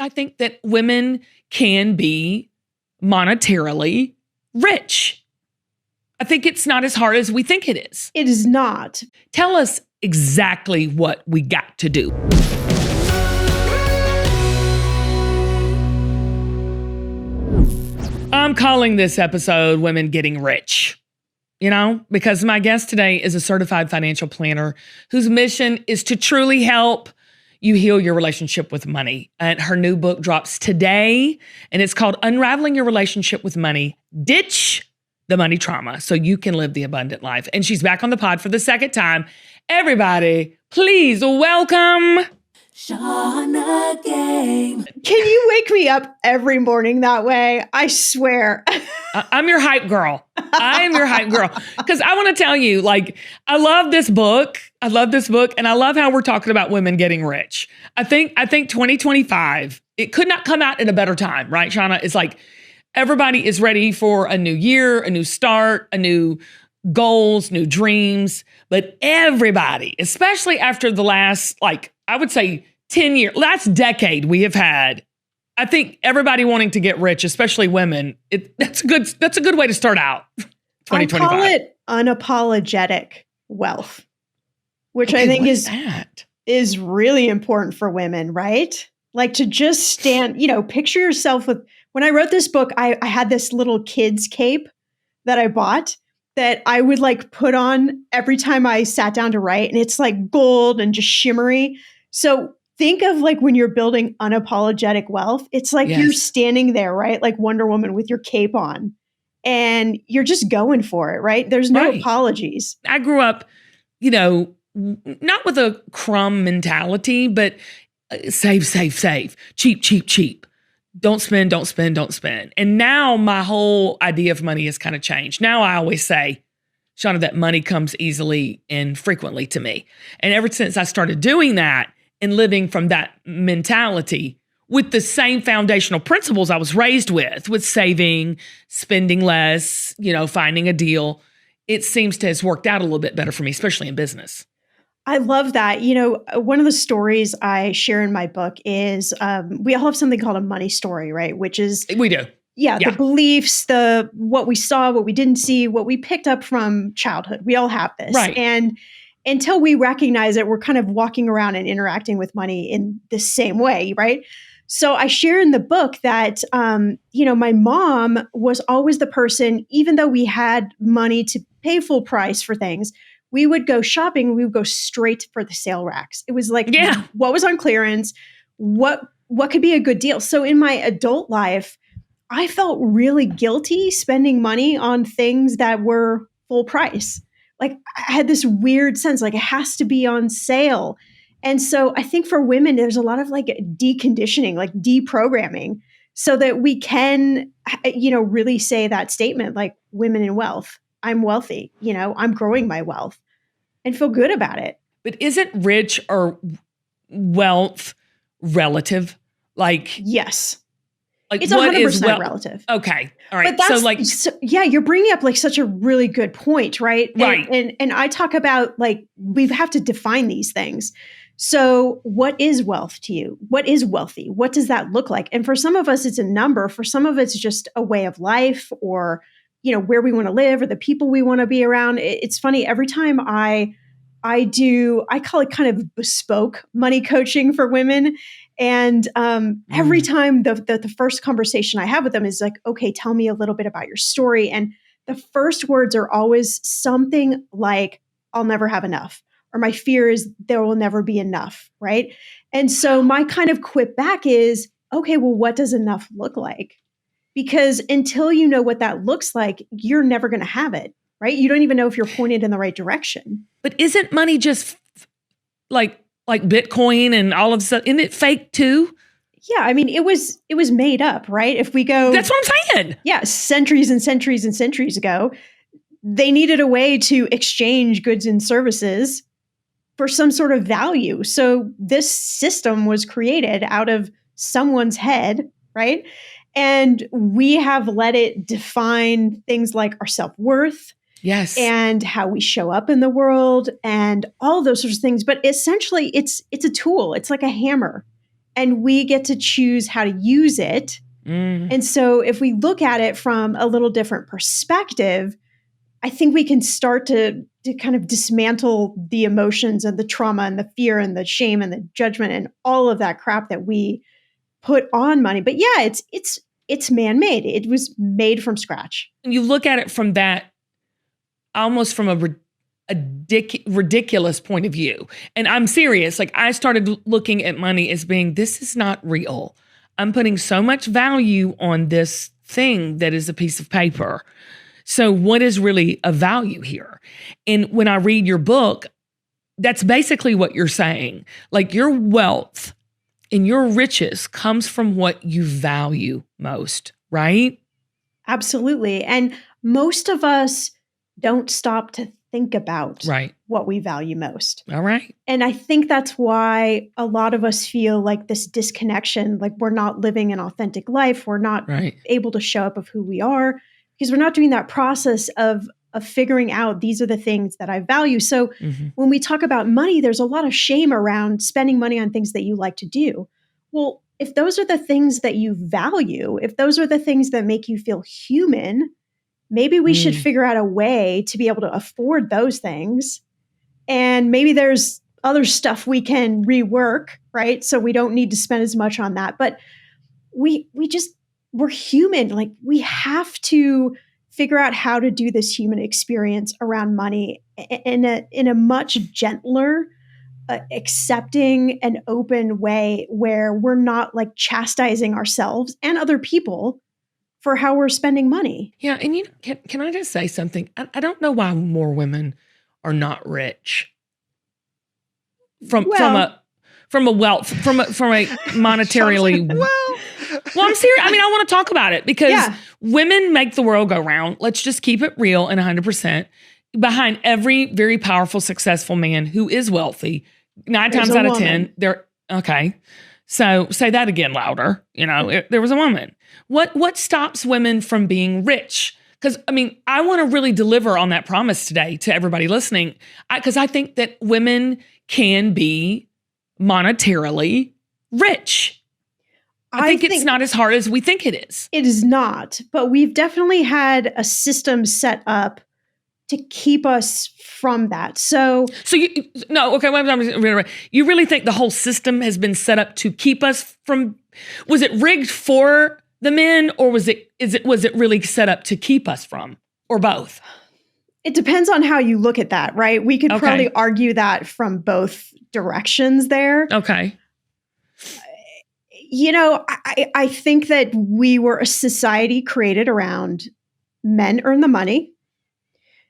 I think that women can be monetarily rich. I think it's not as hard as we think it is. It is not. Tell us exactly what we got to do. I'm calling this episode Women Getting Rich, because my guest today is a certified financial planner whose mission is to truly help you heal your relationship with money. And her new book drops today, and it's called Unraveling Your Relationship with Money. Ditch the money trauma so you can live the abundant life. And she's back on the pod for the second time. Everybody, please welcome Shannah Game. Can you wake me up every morning that way? I swear. I'm your hype girl. I am your hype girl. Because I want to tell you, I love this book. And I love how we're talking about women getting rich. I think 2025, it could not come out at a better time, right, Shannah? It's like everybody is ready for a new year, a new start, a new goals, new dreams. But everybody, especially after the last, I would say 10 years, last decade we have had, I think everybody wanting to get rich, especially women, that's a good way to start out 2025. I call it unapologetic wealth, which I think is really important for women, right? Like to just stand, picture yourself with, when I wrote this book, I had this little kid's cape that I bought that I would put on every time I sat down to write. And it's gold and just shimmery. So think of when you're building unapologetic wealth, it's You're standing there, right? Like Wonder Woman with your cape on and you're just going for it, right? There's no apologies. I grew up, not with a crumb mentality, but save, cheap. Don't spend. And now my whole idea of money has kind of changed. Now I always say, Shannah, that money comes easily and frequently to me. And ever since I started doing that and living from that mentality with the same foundational principles I was raised with saving, spending less, finding a deal, it seems to have worked out a little bit better for me, especially in business. I love that. One of the stories I share in my book is we all have something called a money story, right? Which is we do. Yeah, the beliefs, what we saw, what we didn't see, what we picked up from childhood. We all have this. Right. And until we recognize it, we're kind of walking around and interacting with money in the same way, right? So I share in the book that, my mom was always the person, even though we had money to pay full price for things, we would go shopping. We would go straight for the sale racks. It was what was on clearance, what could be a good deal. So in my adult life, I felt really guilty spending money on things that were full price. I had this weird sense, it has to be on sale. And so I think for women, there's a lot of deconditioning, deprogramming, so that we can, really say that statement, women in wealth. I'm wealthy, I'm growing my wealth and feel good about it. But isn't rich or wealth relative? Yes. It's what 100% relative. Okay. All right. But that's, you're bringing up such a really good point, right? Right. And I talk about we have to define these things. So what is wealth to you? What is wealthy? What does that look like? And for some of us, it's a number. For some of it's just a way of life or, where we want to live or the people we want to be around. It's funny. Every time I call it kind of bespoke money coaching for women. And every time the first conversation I have with them is okay, tell me a little bit about your story. And the first words are always something like, I'll never have enough, or my fear is there will never be enough, right? And so my kind of quip back is, okay, well, what does enough look like? Because until you know what that looks like, you're never going to have it, right? You don't even know if you're pointed in the right direction. But isn't money just like Bitcoin and all of that? Isn't it fake too? Yeah, I mean, it was made up, right? If we go, that's what I'm saying. Yeah, centuries and centuries and centuries ago, they needed a way to exchange goods and services for some sort of value. So this system was created out of someone's head, right? And we have let it define things like our self-worth. Yes. And how we show up in the world and all those sorts of things. But essentially, it's a tool. It's like a hammer. and we get to choose how to use it. And so if we look at it from a little different perspective, I think we can start to kind of dismantle the emotions and the trauma and the fear and the shame and the judgment and all of that crap that we put on money. But yeah, it's man-made. It was made from scratch. And you look at it from that, almost from a ridiculous point of view. And I'm serious. Like, I started looking at money as being, this is not real. I'm putting so much value on this thing that is a piece of paper. So what is really of value here? And when I read your book, that's basically what you're saying. Like, your wealth and your riches comes from what you value most, right? Absolutely. And most of us don't stop to think about what we value most. All right. And I think that's why a lot of us feel like this disconnection, like we're not living an authentic life. We're not able to show up of who we are because we're not doing that process of figuring out these are the things that I value. So when we talk about money, there's a lot of shame around spending money on things that you like to do. Well, if those are the things that you value, if those are the things that make you feel human, maybe we should figure out a way to be able to afford those things. And maybe there's other stuff we can rework, right? So we don't need to spend as much on that. But we're human. Like, we have to figure out how to do this human experience around money in a much gentler, accepting and open way where we're not like chastising ourselves and other people for how we're spending money. Yeah. And can I just say something? I don't know why more women are not rich from a monetarily. Well, I'm serious. I mean, I want to talk about it because women make the world go round. Let's just keep it real and 100%. Behind every very powerful, successful man who is wealthy, 9 times out of 10, they're okay. So say that again louder. There was a woman. What stops women from being rich? Because, I mean, I want to really deliver on that promise today to everybody listening, because I think that women can be monetarily rich. I think it's not as hard as we think it is. It is not, but we've definitely had a system set up to keep us from that. You really think the whole system has been set up to keep us from? Was it rigged for the men, or was it really set up to keep us from, or both? It depends on how you look at that, right? We could probably argue that from both directions there. Okay. I think that we were a society created around men earn the money.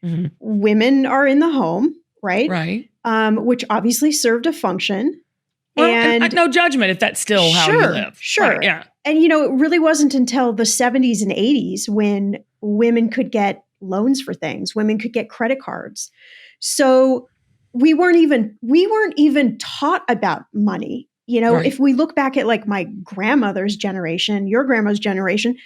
Mm-hmm. Women are in the home, right? Right. Which obviously served a function. Well, and no judgment if that's still how you live. Sure. Right, yeah. And, it really wasn't until the 70s and 80s when women could get loans for things. Women could get credit cards. So we weren't even taught about money. If we look back at like my grandmother's generation, your grandma's generation,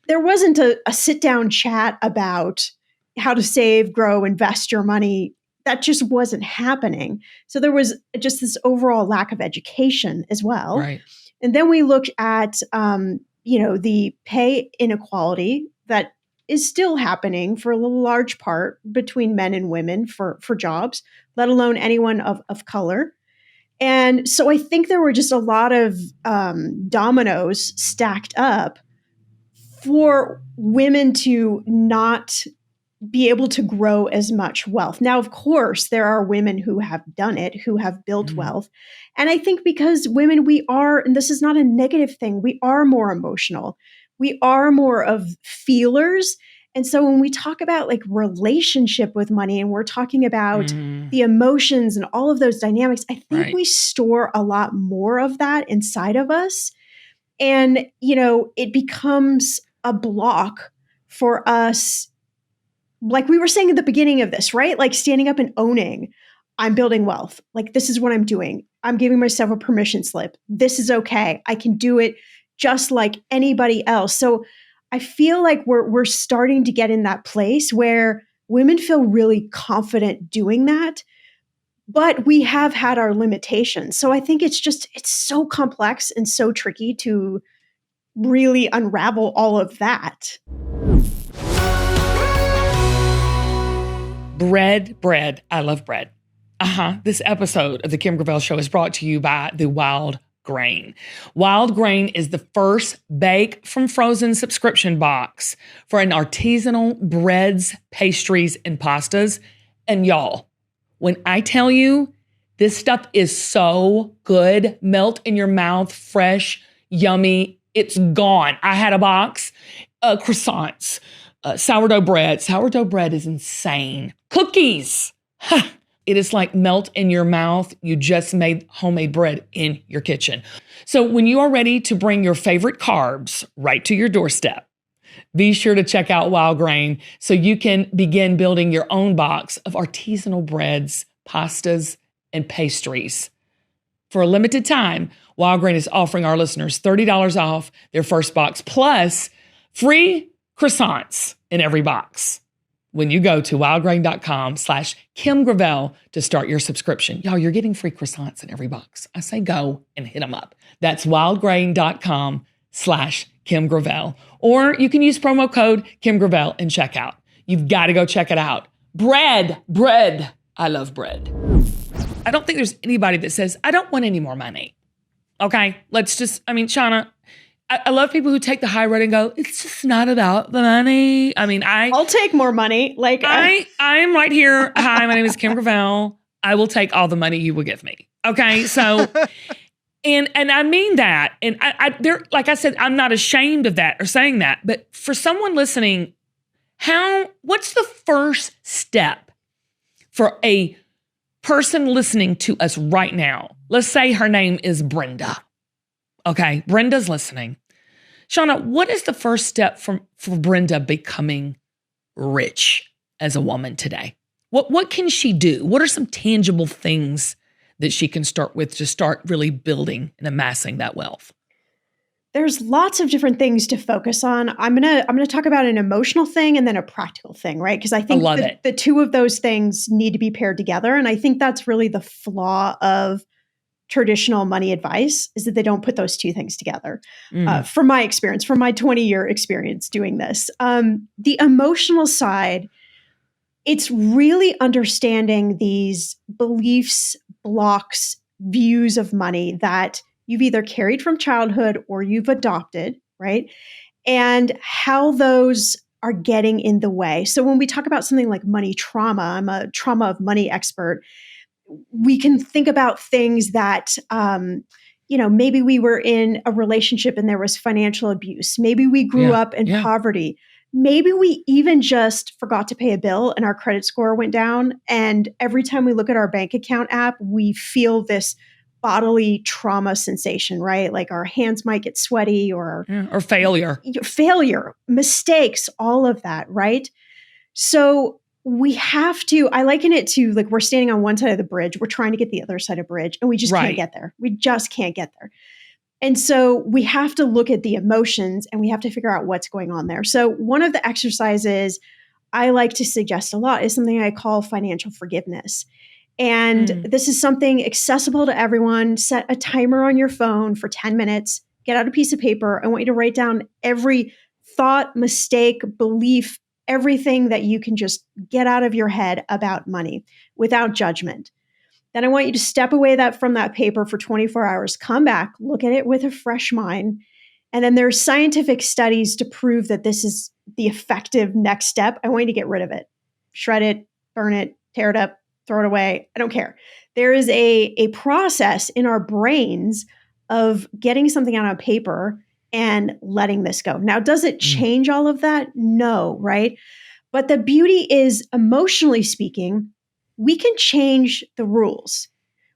there wasn't a sit-down chat about how to save, grow, invest your money. That just wasn't happening. So there was just this overall lack of education as well. Right. And then we look at, the pay inequality that is still happening for a large part between men and women for jobs, let alone anyone of color. And so I think there were just a lot of dominoes stacked up for women to not be able to grow as much wealth. Now, of course, there are women who have done it, who have built wealth. And I think because women, we are, and this is not a negative thing, we are more emotional. We are more of feelers. And so when we talk about like relationship with money and we're talking about the emotions and all of those dynamics, I think we store a lot more of that inside of us. And, it becomes a block for us. Like we were saying at the beginning of this, right? Like standing up and owning, I'm building wealth. Like, this is what I'm doing. I'm giving myself a permission slip. This is okay. I can do it just like anybody else. So I feel like we're starting to get in that place where women feel really confident doing that. But we have had our limitations. So I think it's so complex and so tricky to really unravel all of that. Bread. I love bread. This episode of the Kim Gravel Show is brought to you by the Wildgrain. Wildgrain is the first bake from frozen subscription box for an artisanal breads, pastries, and pastas. And y'all, when I tell you this stuff is so good, melt in your mouth, fresh, yummy, it's gone. I had a box, croissants, sourdough bread. Sourdough bread is insane. Cookies. It is like melt in your mouth. You just made homemade bread in your kitchen. So when you are ready to bring your favorite carbs right to your doorstep, be sure to check out Wildgrain so you can begin building your own box of artisanal breads, pastas, and pastries. For a limited time, Wildgrain is offering our listeners $30 off their first box plus free croissants in every box when you go to wildgrain.com/Kim Gravel to start your subscription. Y'all, you're getting free croissants in every box. I say go and hit them up. That's wildgrain.com/Kim Gravel. Or you can use promo code Kim Gravel and checkout. You've got to go check it out. Bread. I love bread. I don't think there's anybody that says, I don't want any more money. Okay, Shannah, I love people who take the high road and go, it's just not about the money. I'll take more money. I'm right here. Hi, my name is Kim Gravel. I will take all the money you will give me. Okay, so, and I mean that. And like I said, I'm not ashamed of that or saying that. But for someone listening, what's the first step for a person listening to us right now? Let's say her name is Brenda. Okay, Brenda's listening. Shannah, what is the first step for Brenda becoming rich as a woman today? What can she do? What are some tangible things that she can start with to start really building and amassing that wealth? There's lots of different things to focus on. I'm gonna talk about an emotional thing and then a practical thing, right? Because I think the two of those things need to be paired together. And I think that's really the flaw of traditional money advice, is that they don't put those two things together. From my experience, from my 20-year experience doing this, the emotional side, it's really understanding these beliefs, blocks, views of money that you've either carried from childhood or you've adopted, right? And how those are getting in the way. So when we talk about something like money trauma, I'm a trauma of money expert. We can think about things that, maybe we were in a relationship and there was financial abuse. Maybe we grew up in poverty. Maybe we even just forgot to pay a bill and our credit score went down. And every time we look at our bank account app, we feel this bodily trauma sensation, right? Like our hands might get sweaty or failure, mistakes, all of that, right? So we have to, I liken it to like we're standing on one side of the bridge, we're trying to get the other side of the bridge, and we just can't get there. We just can't get there. And so we have to look at the emotions and we have to figure out what's going on there. So one of the exercises I like to suggest a lot is something I call financial forgiveness. And this is something accessible to everyone. Set a timer on your phone for 10 minutes, get out a piece of paper. I want you to write down every thought, mistake, belief, everything that you can just get out of your head about money without judgment. Then I want you to step away from that paper for 24 hours, come back, look at it with a fresh mind. And then there's scientific studies to prove that this is the effective next step. I want you to get rid of it. Shred it, burn it, tear it up, throw it away. I don't care. There is a process in our brains of getting something out on paper and letting this go. Now, does it change all of that? No, right? But the beauty is, emotionally speaking, we can change the rules.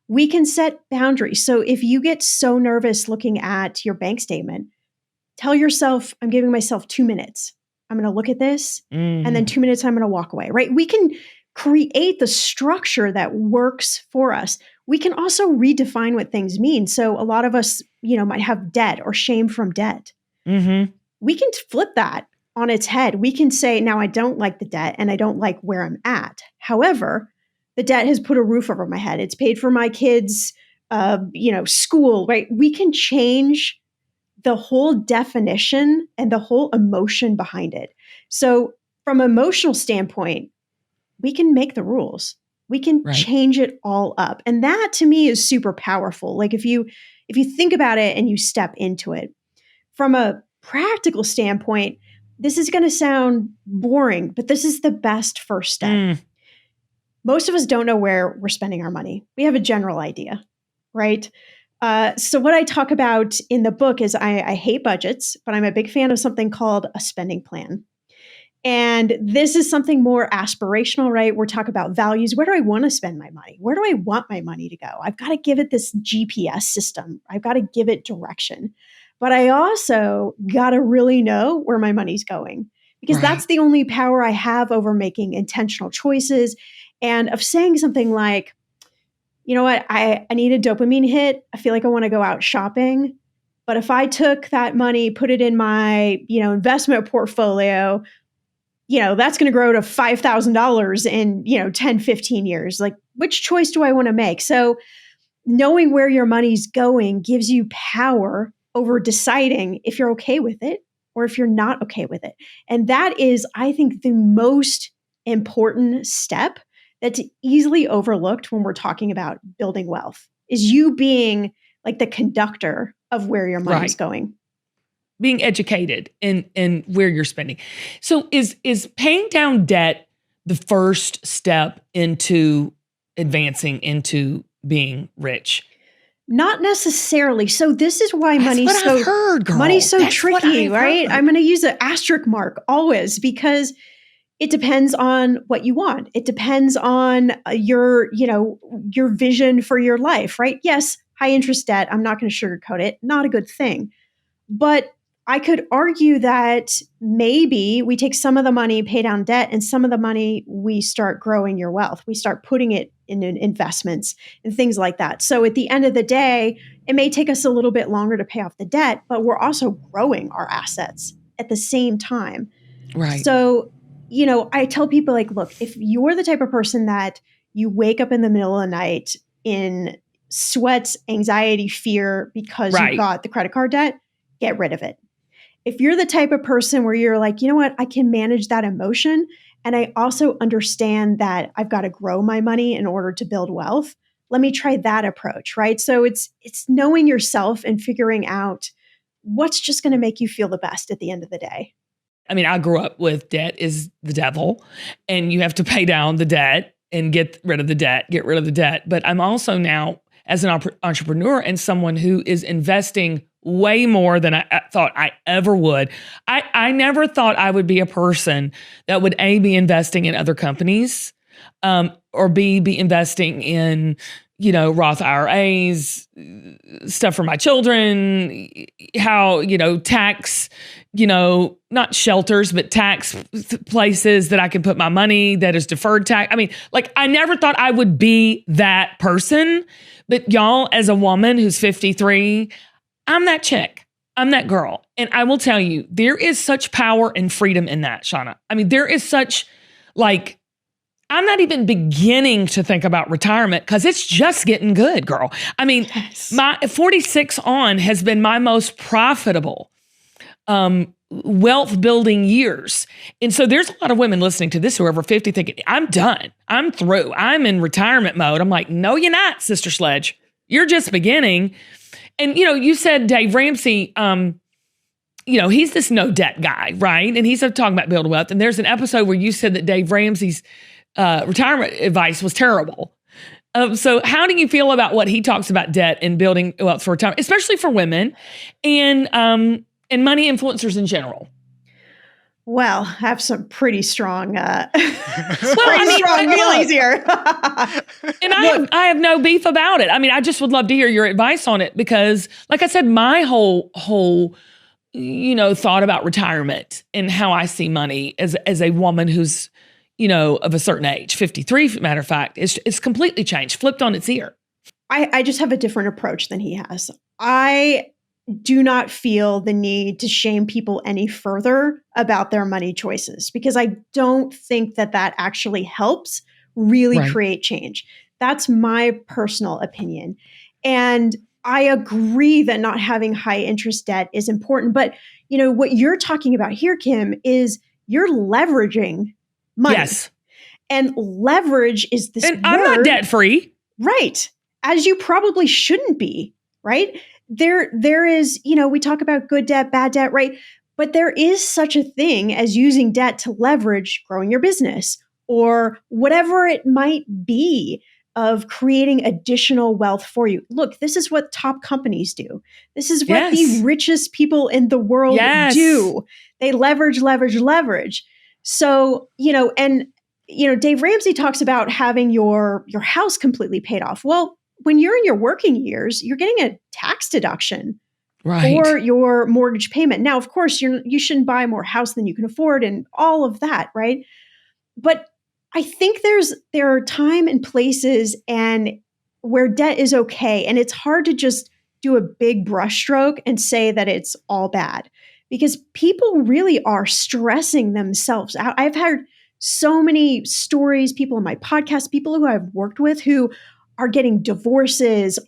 We can set boundaries. So if you get so nervous looking at your bank statement, tell yourself, I'm giving myself 2 minutes. I'm going to look at this and then 2 minutes, I'm going to walk away, right? We can create the structure that works for us. We can also redefine what things mean. So a lot of us, might have debt or shame from debt. We can flip that on its head. We can say, now I don't like the debt and I don't like where I'm at. However, The debt has put a roof over my head. It's paid for my kids' school, right? We can change the whole definition and the whole emotion behind it. So from an emotional standpoint, we can make the rules. We can change it all up. And that to me is super powerful. Like if you think about it and you step into it. From a practical standpoint, this is going to sound boring, but this is the best first step. Most of us don't know where we're spending our money. We have a general idea, right? So what I talk about in the book is I hate budgets, but I'm a big fan of something called a spending plan. And this is something more aspirational, right? We're talking about values. Where do I want to spend my money? Where do I want my money to go? I've got to give it this GPS system. I've got to give it direction. But I also got to really know where my money's going, because that's the only power I have over making intentional choices and of saying something like, you know what, I need a dopamine hit. I feel like I want to go out shopping. But if I took that money, put it in my, investment portfolio, that's going to grow to $5,000 in, 10, 15 years. Like, which choice do I want to make? So knowing where your money's going gives you power over deciding if you're okay with it or if you're not okay with it. And that is, I think, the most important step that's easily overlooked when we're talking about building wealth, is you being like the conductor of where your money's going. Being educated in where you're spending. So is paying down debt the first step into advancing into being rich? Not necessarily. So this is why money's so tricky, right? I'm going to use an asterisk mark always, because it depends on what you want. It depends on your vision for your life, right? Yes, high interest debt. I'm not going to sugarcoat it. Not a good thing. But I could argue that maybe we take some of the money, pay down debt, and some of the money we start growing your wealth. We start putting it in investments and things like that. So at the end of the day, it may take us a little bit longer to pay off the debt, but we're also growing our assets at the same time. Right. So, I tell people, like, look, if you're the type of person that you wake up in the middle of the night in sweats, anxiety, fear because you got the credit card debt, get rid of it. If you're the type of person where you're like, you know what, I can manage that emotion, and I also understand that I've got to grow my money in order to build wealth, let me try that approach, right? So it's knowing yourself and figuring out what's just going to make you feel the best at the end of the day. I mean, I grew up with debt is the devil, and you have to pay down the debt and get rid of the debt. But I'm also now, as an entrepreneur and someone who is investing way more than I thought I ever would. I never thought I would be a person that would be investing in other companies, or be investing in, Roth IRAs, stuff for my children, how, tax, not shelters, but tax places that I can put my money that is deferred tax. I mean, like, I never thought I would be that person, but y'all, as a woman who's 53, I'm that chick. I'm that girl. And I will tell you, there is such power and freedom in that, Shannah. I mean, there is such, like, I'm not even beginning to think about retirement because it's just getting good, girl. I mean, my 46 on has been my most profitable wealth building years. And so there's a lot of women listening to this who are over 50 thinking, I'm done. I'm through. I'm in retirement mode. I'm like, no, you're not, Sister Sledge. You're just beginning. And, you said Dave Ramsey, he's this no debt guy, right? And he's talking about building wealth. And there's an episode where you said that Dave Ramsey's retirement advice was terrible. So how do you feel about what he talks about debt and building wealth for retirement, especially for women and money influencers in general? Well, I have some pretty strong, feelings here. And I have no beef about it. I mean, I just would love to hear your advice on it because, like I said, my whole thought about retirement and how I see money as a woman who's, of a certain age, 53, matter of fact, it's completely changed, flipped on its ear. I just have a different approach than he has. I do not feel the need to shame people any further about their money choices because I don't think that actually helps really Right. create change. That's my personal opinion. And I agree that not having high interest debt is important. But, what you're talking about here, Kim, is you're leveraging money. Yes. And leverage is this And I'm not word- debt free. Right. As you probably shouldn't be, right? There is, we talk about good debt, bad debt, right? But there is such a thing as using debt to leverage growing your business or whatever it might be of creating additional wealth for you. Look, this is what top companies do. This is what Yes. the richest people in the world Yes. do. They leverage, leverage, leverage. So, Dave Ramsey talks about having your house completely paid off. Well, when you're in your working years, you're getting a tax deduction Right. for your mortgage payment. Now, of course, you shouldn't buy more house than you can afford and all of that, right? But I think there are time and places and where debt is okay. And it's hard to just do a big brushstroke and say that it's all bad because people really are stressing themselves out. I've heard so many stories, people on my podcast, people who I've worked with who are getting divorces,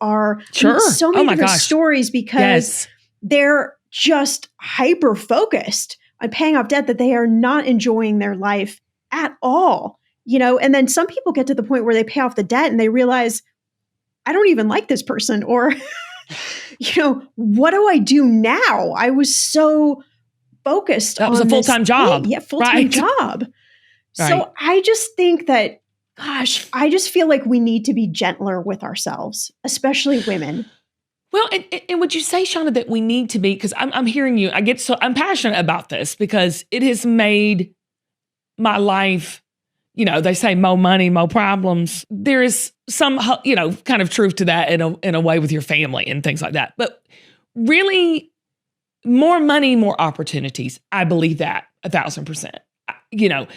Sure. so many Oh my different gosh. stories because Yes. they're just hyper focused on paying off debt that they are not enjoying their life at all. And then some people get to the point where they pay off the debt and they realize, I don't even like this person, or, what do I do now? I was so focused on That was a full-time job. Yeah, full-time Right. job. Right. So I just think that, gosh, I just feel like we need to be gentler with ourselves, especially women. Well, and would you say, Shannah, that we need to be, because I'm hearing you, I'm passionate about this because it has made my life, they say more money, more problems. There is some, kind of truth to that in a way with your family and things like that. But really, more money, more opportunities. I believe that 1,000%.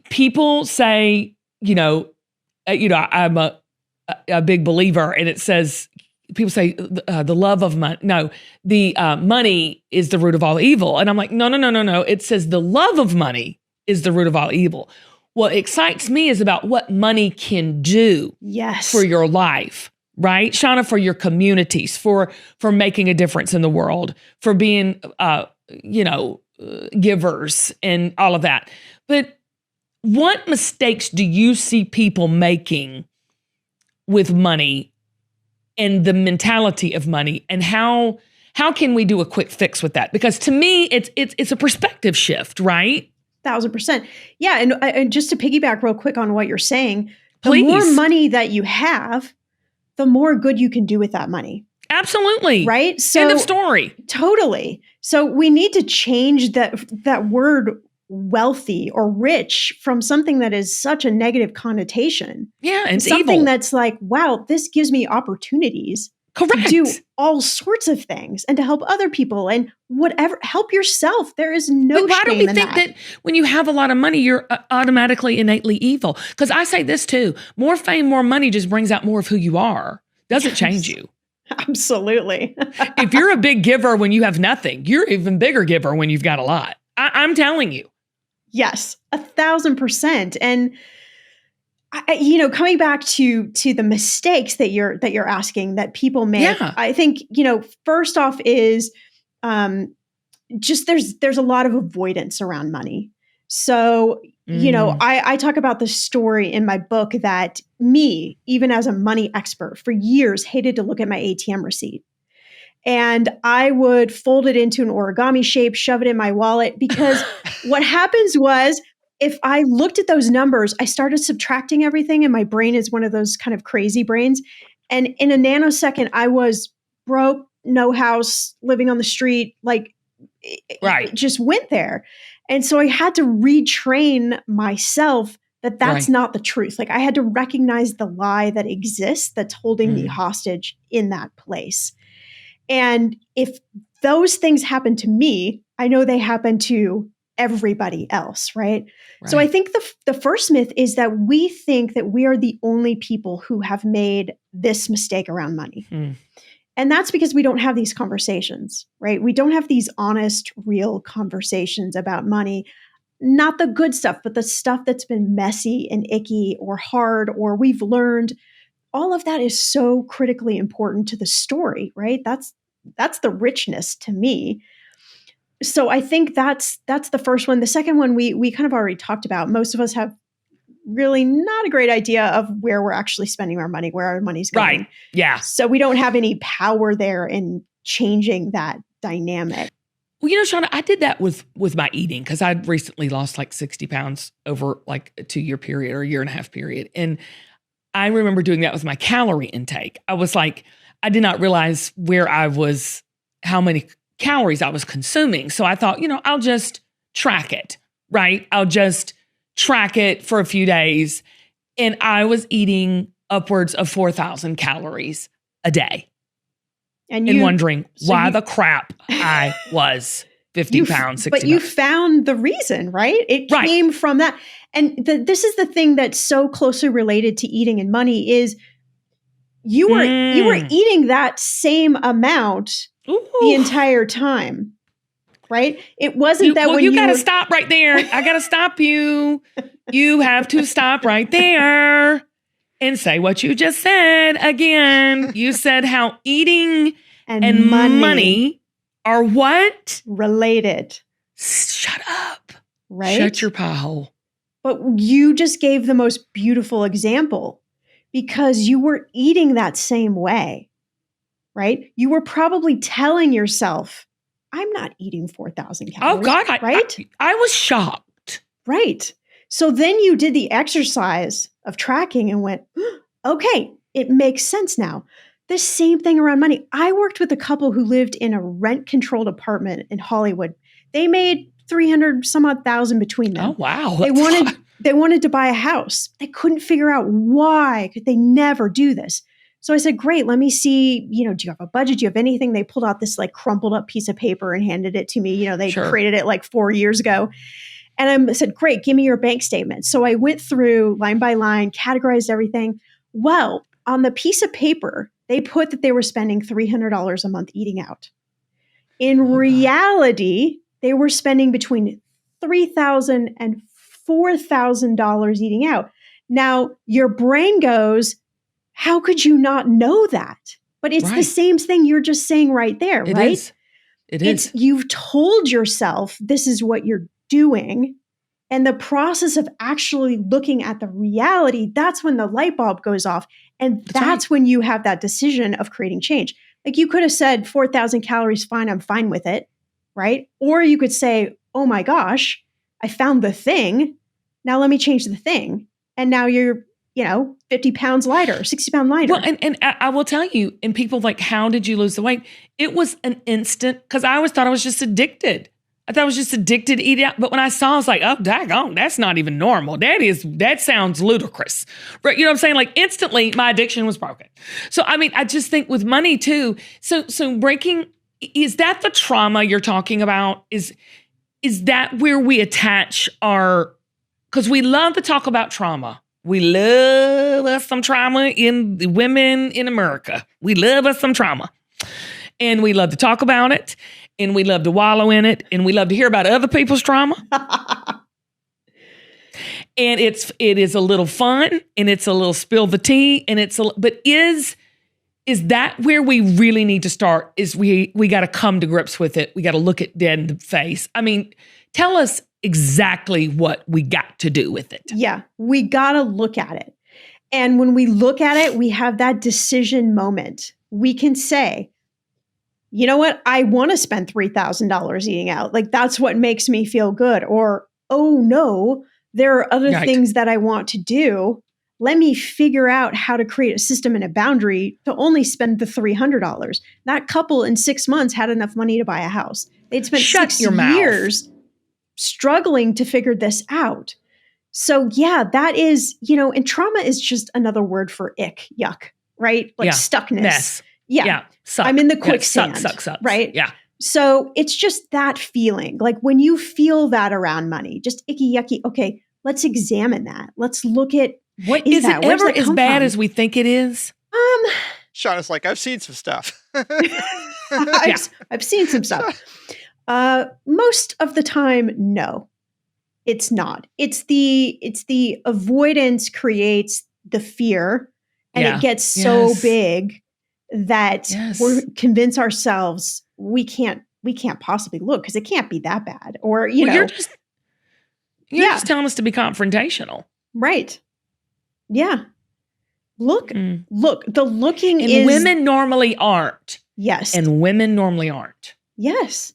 People say, I'm a big believer, and it says, people say the love of money. No, the money is the root of all evil. And I'm like, no. It says the love of money is the root of all evil. What excites me is about what money can do for your life, right? Shannah, for your communities, for making a difference in the world, for being, givers and all of that. But what mistakes do you see people making with money and the mentality of money, and how can we do a quick fix with that? Because to me, it's a perspective shift, right? 1,000%. Yeah. And just to piggyback real quick on what you're saying, Please. The more money that you have, the more good you can do with that money. Absolutely. Right? So, end of story. Totally. So we need to change that word wealthy or rich from something that is such a negative connotation. Yeah, and something evil. that's like, wow, this gives me opportunities Correct. to do all sorts of things and to help other people and whatever, help yourself. There is no shame in that. Why don't we think that when you have a lot of money, you're automatically innately evil? Because I say this too, more fame, more money just brings out more of who you are. Doesn't change you. Absolutely. If you're a big giver when you have nothing, you're an even bigger giver when you've got a lot. I'm telling you. Yes, 1,000%. And coming back to the mistakes that you're asking that people make, I think, first off is just there's a lot of avoidance around money. So, I talk about the story in my book that me, even as a money expert for years, hated to look at my ATM receipt. And I would fold it into an origami shape, shove it in my wallet, because what happens was, if I looked at those numbers, I started subtracting everything, and my brain is one of those kind of crazy brains. And in a nanosecond, I was broke, no house, living on the street, it just went there. And so I had to retrain myself that that's not the truth. Like, I had to recognize the lie that exists that's holding me hostage in that place. And if those things happen to me, I know they happen to everybody else, right? So I think the first myth is that we think that we are the only people who have made this mistake around money. And that's because we don't have these conversations, right? We don't have these honest, real conversations about money. not the good stuff, but the stuff that's been messy and icky or hard or we've learned. All of that is so critically important to the story, right? That's the richness to me. So I think that's the first one. The second one we kind of already talked about. Most of us have really not a great idea of where we're actually spending our money, where our money's going. Right. Yeah. So we don't have any power there in changing that dynamic. Well, Shannah, I did that with my eating because I'd recently lost like 60 pounds over like a 2-year period or a 1.5 year period. And I remember doing that with my calorie intake. I was like, I did not realize how many calories I was consuming. So I thought, I'll just track it, right? I'll just track it for a few days. And I was eating upwards of 4,000 calories a day. And wondering why the crap I was 50 pounds, 60 But you found the reason, right? It came from that. And this is the thing that's so closely related to eating and money is you were eating that same amount the entire time, right? It wasn't you got to stop right there. I got to stop you. You have to stop right there and say what you just said again. You said how eating and money are what? Related. Shut up. Right? Shut your pie hole. But you just gave the most beautiful example because you were eating that same way, right? You were probably telling yourself, I'm not eating 4,000 calories. Oh God, right? I was shocked. Right. So then you did the exercise of tracking and went, okay, it makes sense now. The same thing around money. I worked with a couple who lived in a rent-controlled apartment in Hollywood. They made 300 some odd thousand between them. Oh, wow. They wanted to buy a house. They couldn't figure out why could they never do this. So I said, great, let me see, do you have a budget? Do you have anything? They pulled out this like crumpled up piece of paper and handed it to me. They created it like 4 years ago. And I said, great, give me your bank statement. So I went through line by line, categorized everything. Well, on the piece of paper, they put that they were spending $300 a month eating out. In reality, they were spending between $3,000 and $4,000 eating out. Now, your brain goes, how could you not know that? But it's the same thing you're just saying right there, right? It is. You've told yourself this is what you're doing. And the process of actually looking at the reality, that's when the light bulb goes off. And that's when you have that decision of creating change. Like you could have said 4,000 calories, fine, I'm fine with it, right? Or you could say, oh my gosh, I found the thing. Now let me change the thing. And now you're, 50 pounds lighter, 60 pounds lighter. Well, and I will tell you, and people like, how did you lose the weight? It was an instant, because I always thought I was just addicted. I thought I was just addicted to eating out. But when I saw, I was like, oh, daggone, that's not even normal. That sounds ludicrous. Right? You know what I'm saying? Like instantly my addiction was broken. So, I just think with money too. So breaking, is that the trauma you're talking about? Is that where we attach because we love to talk about trauma. We love us some trauma in the women in America. We love us some trauma. And we love to talk about it. And we love to wallow in it. And we love to hear about other people's trauma. And it is a little fun. And it's a little spill the tea. And but is that where we really need to start? Is we got to come to grips with it. We got to look it dead in the face. Tell us exactly what we got to do with it. Yeah, we got to look at it. And when we look at it, we have that decision moment. We can say, you know what? I want to spend $3,000 eating out. Like that's what makes me feel good. Or, oh no, there are other things that I want to do. Let me figure out how to create a system and a boundary to only spend the $300. That couple in 6 months had enough money to buy a house. They'd spent 6 years struggling to figure this out. So yeah, that is, and trauma is just another word for ick, yuck, right? Like stuckness. Mess. Yeah. Suck. I'm in the quicksand. Sucks. Right? Yeah. So it's just that feeling. Like when you feel that around money, just icky, yucky. Okay, let's examine that. Let's look at what is that? Is it ever as bad as we think it is? Shannah's like, I've seen some stuff. I've seen some stuff. Most of the time, no. It's not. It's the avoidance creates the fear, and Yeah. it gets so Yes. big that Yes. we're convince ourselves we can't possibly look because it can't be that bad. Or, you Well, know, you're Yeah. just telling us to be confrontational. right. Yeah. Look, Mm. the looking And is women normally aren't. yes. And women normally aren't. Yes.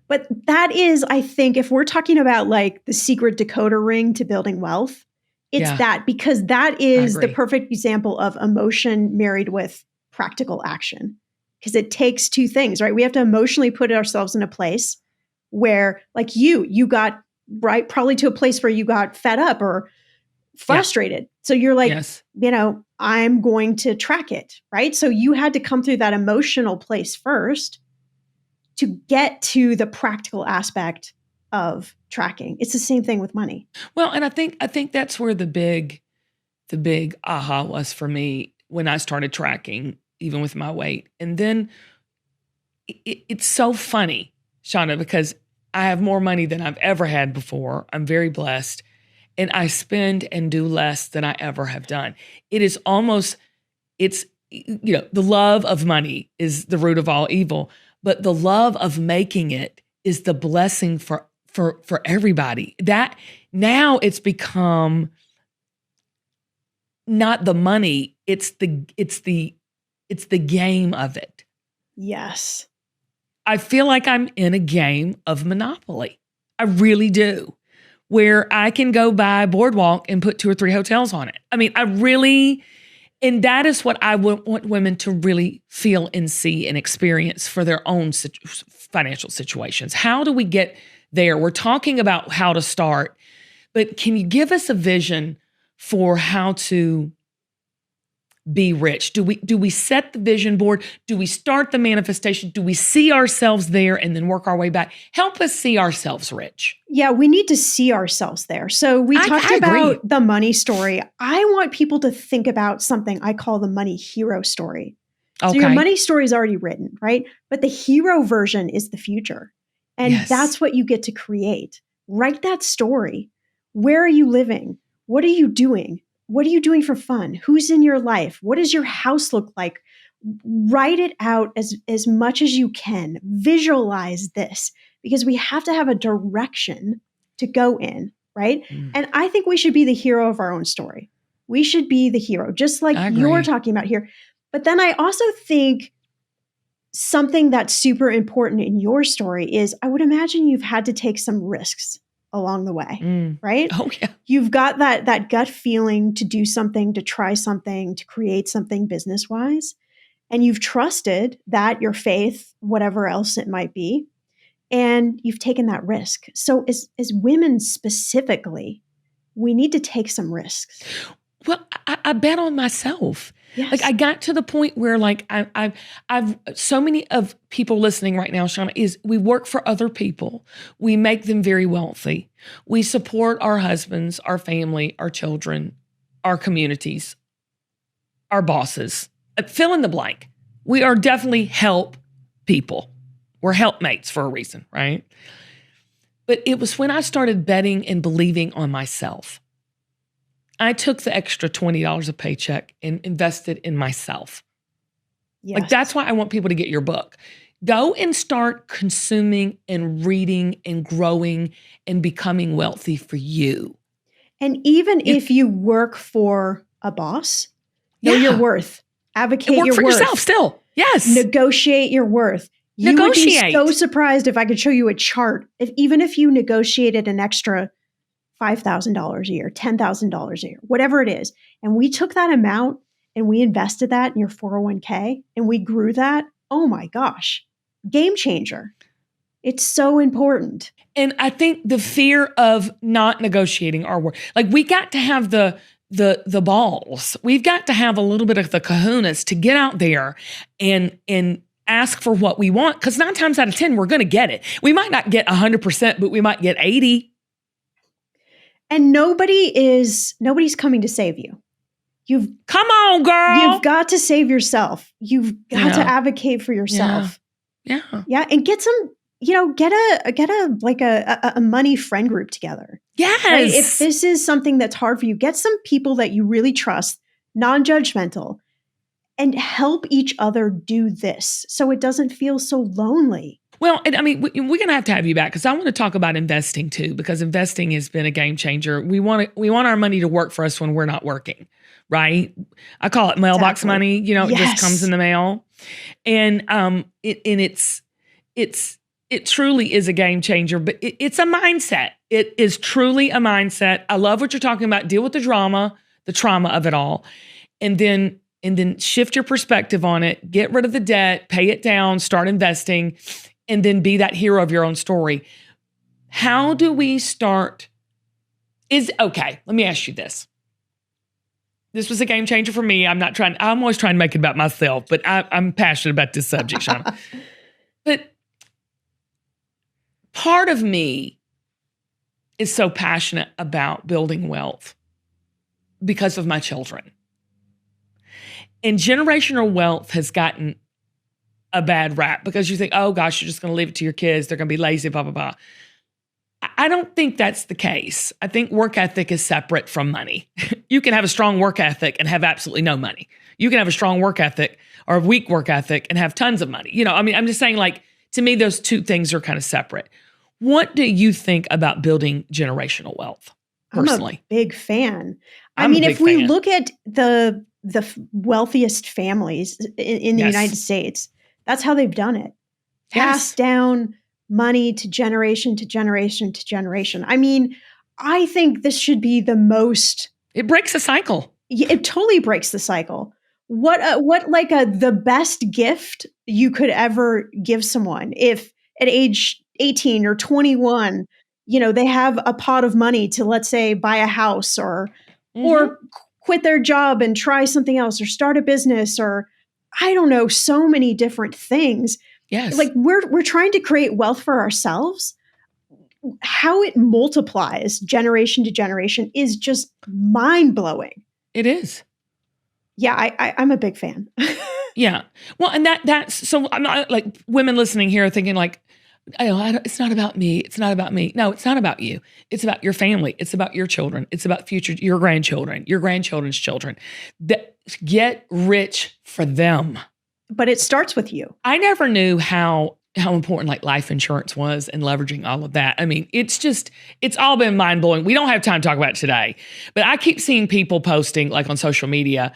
But that is, I think, if we're talking about like the secret decoder ring to building wealth, it's Yeah. that, because that is the agree. perfect example of emotion married with practical action. Because it takes two things, right? We have to emotionally put ourselves in a place where, like you got right, probably to a place where you got fed up or frustrated. So you're like, Yes. you know, I'm going to track it, right? So you had to come through that emotional place first to get to the practical aspect of tracking. It's the same thing with money. Well, and I think that's where the big aha was for me when I started tracking, even with my weight. And then it's so funny, Shannah, because I have more money than I've ever had before. I'm very blessed. And I spend and do less than I ever have done. It is almost, it's, you know, the love of money is the root of all evil, but the love of making it is the blessing for everybody. That now it's become not the money, it's the game of it. Yes. I feel like I'm in a game of Monopoly. I really do. Where I can go buy Boardwalk and put 2 or 3 hotels on it. I mean, and that is what I want women to really feel and see and experience for their own financial situations. How do we get there? We're talking about how to start, but can you give us a vision for how to be rich? Do we set the vision board? Do we start the manifestation? Do we see ourselves there and then work our way back? Help us see ourselves rich. Yeah, we need to see ourselves there. So we talked about the money story. I want people to think about something I call the money hero story. So your money story is already written, right? But the hero version is the future. And that's what you get to create. Write that story. Where are you living? What are you doing? What are you doing for fun? Who's in your life? What does your house look like? Write it out as much as you can. Visualize this, because we have to have a direction to go in, right? And I think we should be the hero of our own story. We should be the hero, just like you're talking about here. But then I also think something that's super important in your story is, I would imagine you've had to take some risks along the way, right? Oh, yeah. You've got that gut feeling to do something, to try something, to create something business-wise. And you've trusted that your faith, whatever else it might be, and you've taken that risk. So as women specifically, we need to take some risks. Well, I bet on myself. Yes. Like I got to the point where like I've so many of people listening right now, Shannah, is we work for other people. We make them very wealthy. We support our husbands, our family, our children, our communities, our bosses. Fill in the blank. We are definitely help people. We're helpmates for a reason, right? But it was when I started betting and believing on myself. I took the extra $20 a paycheck and invested in myself. Yes. Like that's why I want people to get your book. Go and start consuming and reading and growing and becoming wealthy for you. And even if you work for a boss, know your worth. Advocate your worth. Work for yourself still. Yes. Negotiate your worth. You would be so surprised if I could show you a chart. Even if you negotiated an extra $5,000 a year, $10,000 a year, whatever it is. And we took that amount and we invested that in your 401k and we grew that. Oh my gosh, game changer. It's so important. And I think the fear of not negotiating our work, like we got to have the balls. We've got to have a little bit of the kahunas to get out there and ask for what we want. Because 9 times out of 10, we're going to get it. We might not get 100%, but we might get 80%. And nobody's coming to save you. Come on, girl. You've got to save yourself. You've got to advocate for yourself. Yeah. Yeah. And get some get a money friend group together. Yes. Right? If this is something that's hard for you, get some people that you really trust, non-judgmental, and help each other do this so it doesn't feel so lonely. Well, and I mean, we're going to have you back because I want to talk about investing too, because investing has been a game changer. We want our money to work for us when we're not working, right? I call it mailbox money. It just comes in the mail, and it truly is a game changer. But it's a mindset. It is truly a mindset. I love what you're talking about. Deal with the trauma of it all, and then shift your perspective on it. Get rid of the debt, pay it down, start investing. And then be that hero of your own story. How do we start? Okay, let me ask you this. This was a game changer for me. I'm always trying to make it about myself, but I'm passionate about this subject, Shannah. But part of me is so passionate about building wealth because of my children. And generational wealth has gotten a bad rap because you think, oh gosh, you're just going to leave it to your kids. They're going to be lazy, blah, blah, blah. I don't think that's the case. I think work ethic is separate from money. You can have a strong work ethic and have absolutely no money. You can have a strong work ethic or a weak work ethic and have tons of money. I'm just saying, like, to me, those two things are kind of separate. What do you think about building generational wealth personally? I'm a big fan. If we look at the wealthiest families in the United States, that's how they've done it. Passed down money to generation to generation to generation. I think this should be the most. It breaks the cycle. It totally breaks the cycle. The best gift you could ever give someone if at age 18 or 21, they have a pot of money to, let's say, buy a house or quit their job and try something else or start a business or I don't know, so many different things. Yes. Like we're trying to create wealth for ourselves. How it multiplies generation to generation is just mind-blowing. It is. Yeah, I'm a big fan. Yeah. Well, and that's so I'm not like women listening here are thinking like, it's not about me. It's not about me. No, it's not about you. It's about your family. It's about your children. It's about your grandchildren, your grandchildren's children. Get rich for them. But it starts with you. I never knew how important like life insurance was and leveraging all of that. It's all been mind blowing. We don't have time to talk about it today, but I keep seeing people posting like on social media,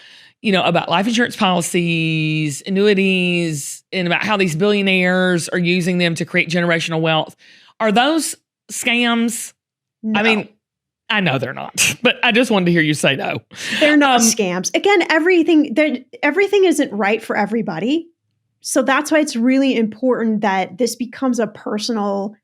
about life insurance policies, annuities, and about how these billionaires are using them to create generational wealth. Are those scams? No. I know they're not, but I just wanted to hear you say no. They're not scams. Again, everything isn't right for everybody. So that's why it's really important that this becomes a personal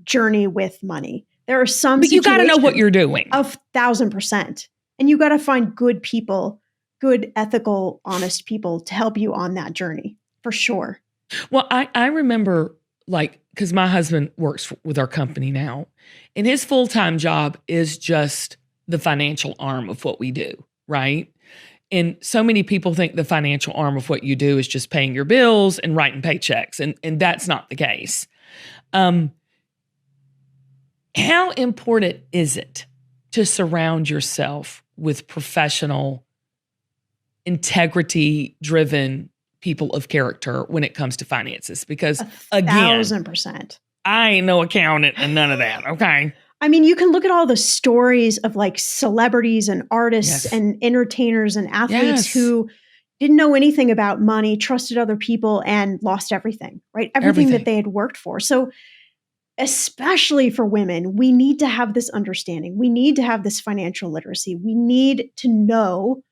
journey with money. There are some But you got to know what you're doing. 1,000%. And you got to find good people, good, ethical, honest people to help you on that journey, for sure. Well, I remember because my husband works with our company now, and his full-time job is just the financial arm of what we do, right? And so many people think the financial arm of what you do is just paying your bills and writing paychecks, and that's not the case. How important is it to surround yourself with professional, integrity-driven people of character when it comes to finances? Because again, 1,000%. I ain't no accountant and none of that. Okay. You can look at all the stories of like celebrities and artists and entertainers and athletes who didn't know anything about money, trusted other people, and lost everything, right? Everything that they had worked for. So especially for women, we need to have this understanding. We need to have this financial literacy. We need to know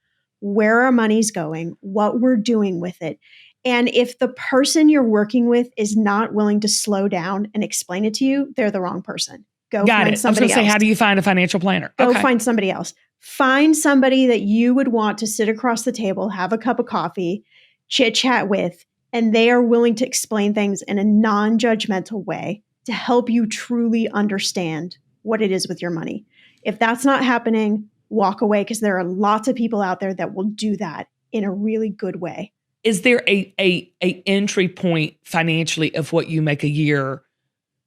where our money's going, what we're doing with it. And if the person you're working with is not willing to slow down and explain it to you, they're the wrong person. Go find somebody else. I was going to say, how do you find a financial planner? Go find somebody else. Find somebody that you would want to sit across the table, have a cup of coffee, chit chat with, and they are willing to explain things in a non-judgmental way to help you truly understand what it is with your money. If that's not happening, walk away, because there are lots of people out there that will do that in a really good way. Is there a entry point financially of what you make a year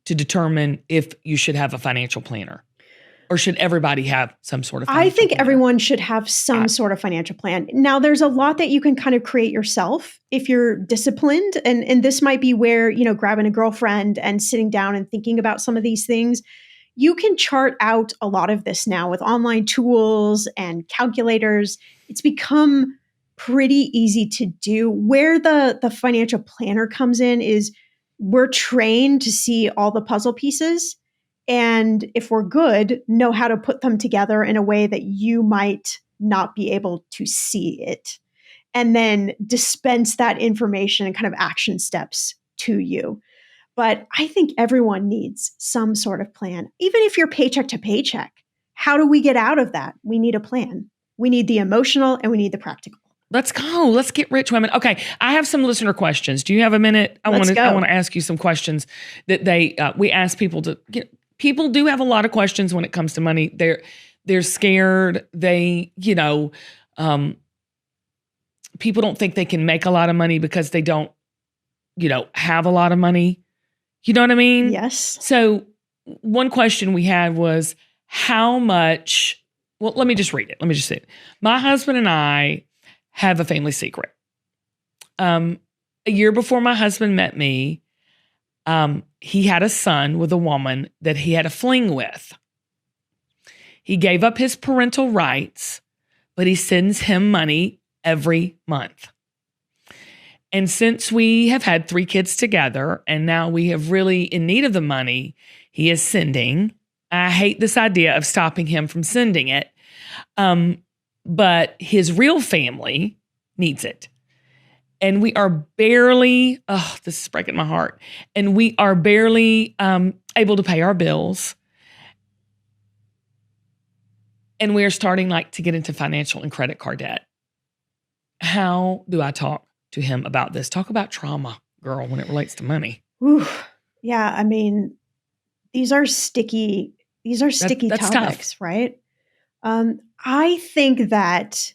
to determine if you should have a financial planner? Or should everybody have some sort of I think planner? everyone should have some sort of financial plan. Now, there's a lot that you can kind of create yourself if you're disciplined. And this might be where, grabbing a girlfriend and sitting down and thinking about some of these things. You can chart out a lot of this now with online tools and calculators. It's become pretty easy to do. Where the financial planner comes in is we're trained to see all the puzzle pieces. And if we're good, know how to put them together in a way that you might not be able to see it. And then dispense that information and kind of action steps to you. But I think everyone needs some sort of plan. Even if you're paycheck to paycheck, how do we get out of that? We need a plan. We need the emotional and we need the practical. Let's go. Let's get rich women. Okay, I have some listener questions. Do you have a minute? I want to ask you some questions that we ask people to get. People do have a lot of questions when it comes to money. They're scared. People don't think they can make a lot of money because they don't, have a lot of money. You know what I mean? Yes. So one question we had was how much, well, let me just read it. Let me just say it. My husband and I have a family secret. A year before my husband met me, he had a son with a woman that he had a fling with. He gave up his parental rights, but he sends him money every month. And since we have had 3 kids together and now we have really in need of the money he is sending, I hate this idea of stopping him from sending it. But his real family needs it. And we are barely, this is breaking my heart. And we are barely able to pay our bills. And we are starting to get into financial and credit card debt. How do I talk to him about this? Talk about trauma, girl, when it relates to money. Ooh, yeah, I mean, these are sticky that's topics, tough. Right? I think that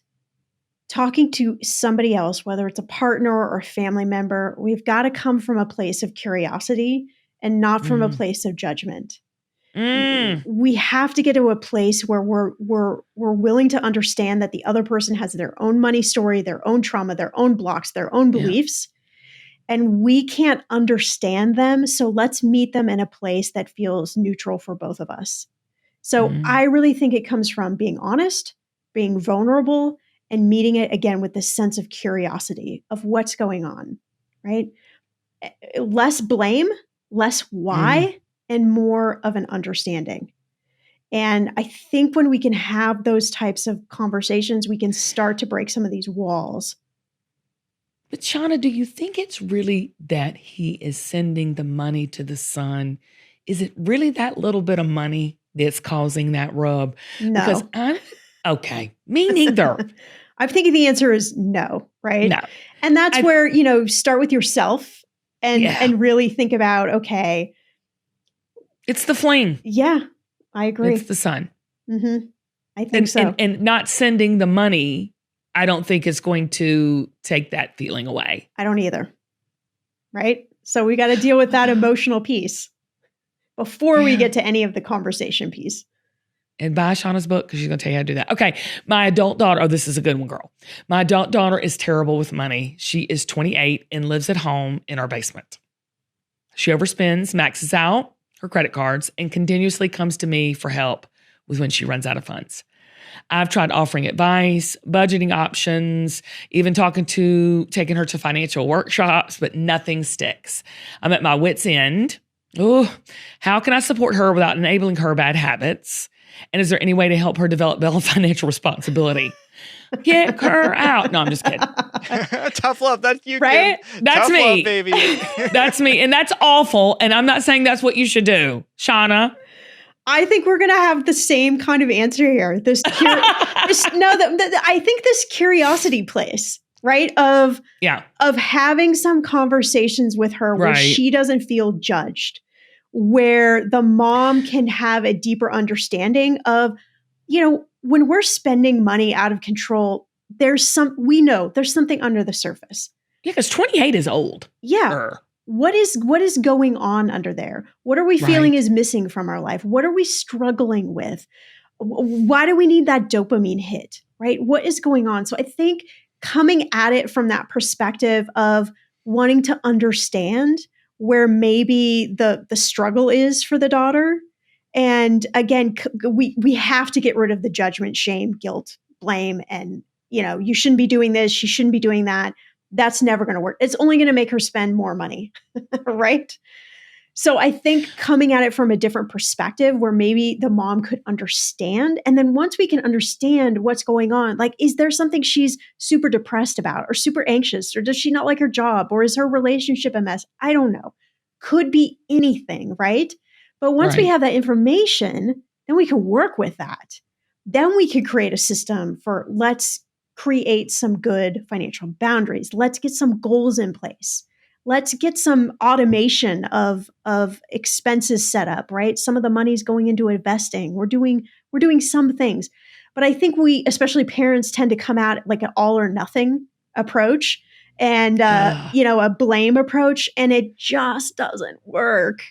talking to somebody else, whether it's a partner or a family member, we've got to come from a place of curiosity and not from a place of judgment. We have to get to a place where we're willing to understand that the other person has their own money story, their own trauma, their own blocks, their own beliefs, and we can't understand them. So let's meet them in a place that feels neutral for both of us. So I really think it comes from being honest, being vulnerable, and meeting it again with this sense of curiosity of what's going on, right? Less blame, less why, and more of an understanding. And I think when we can have those types of conversations, we can start to break some of these walls. But Shannah, do you think it's really that he is sending the money to the son? Is it really that little bit of money that's causing that rub? No. Because me neither. I'm thinking the answer is no, right? No. And that's where, start with yourself and really think about, okay. It's the fling. Yeah, I agree. It's the son. Mm-hmm. I think so. And not sending the money, I don't think is going to take that feeling away. I don't either. Right? So we got to deal with that emotional piece before we get to any of the conversation piece. And buy Shannah's book because she's going to tell you how to do that. Okay. My adult daughter, this is a good one, girl. My adult daughter is terrible with money. She is 28 and lives at home in our basement. She overspends, maxes out her credit cards, and continuously comes to me for help with when she runs out of funds. I've tried offering advice, budgeting options, even taking her to financial workshops, but nothing sticks. I'm at my wit's end. Oh, how can I support her without enabling her bad habits? And is there any way to help her develop better financial responsibility? Get her out. No, I'm just kidding. Tough love. That's you, right? Kim. That's Tough me. love, baby. That's me. And that's awful. And I'm not saying that's what you should do. Shannah? I think we're going to have the same kind of answer here. I think this curiosity place, right? Of having some conversations with her where she doesn't feel judged, where the mom can have a deeper understanding of, when we're spending money out of control, we know there's something under the surface. Yeah, because 28 is old. Yeah. What is going on under there? What are we feeling Right. is missing from our life? What are we struggling with? Why do we need that dopamine hit, right? What is going on? So I think coming at it from that perspective of wanting to understand where maybe the struggle is for the daughter. And again, we have to get rid of the judgment, shame, guilt, blame, and you shouldn't be doing this, she shouldn't be doing that. That's never going to work. It's only going to make her spend more money, right? So I think coming at it from a different perspective where maybe the mom could understand. And then once we can understand what's going on, like, is there something she's super depressed about or super anxious, or does she not like her job, or is her relationship a mess? I don't know. Could be anything, right? But once we Right. have that information, then we can work with that. Then we could create a system for let's create some good financial boundaries. Let's get some goals in place. Let's get some automation of expenses set up, right? Some of the money's going into investing. We're doing some things. But I think we, especially parents, tend to come at like an all or nothing approach and Ugh. a blame approach, and it just doesn't work.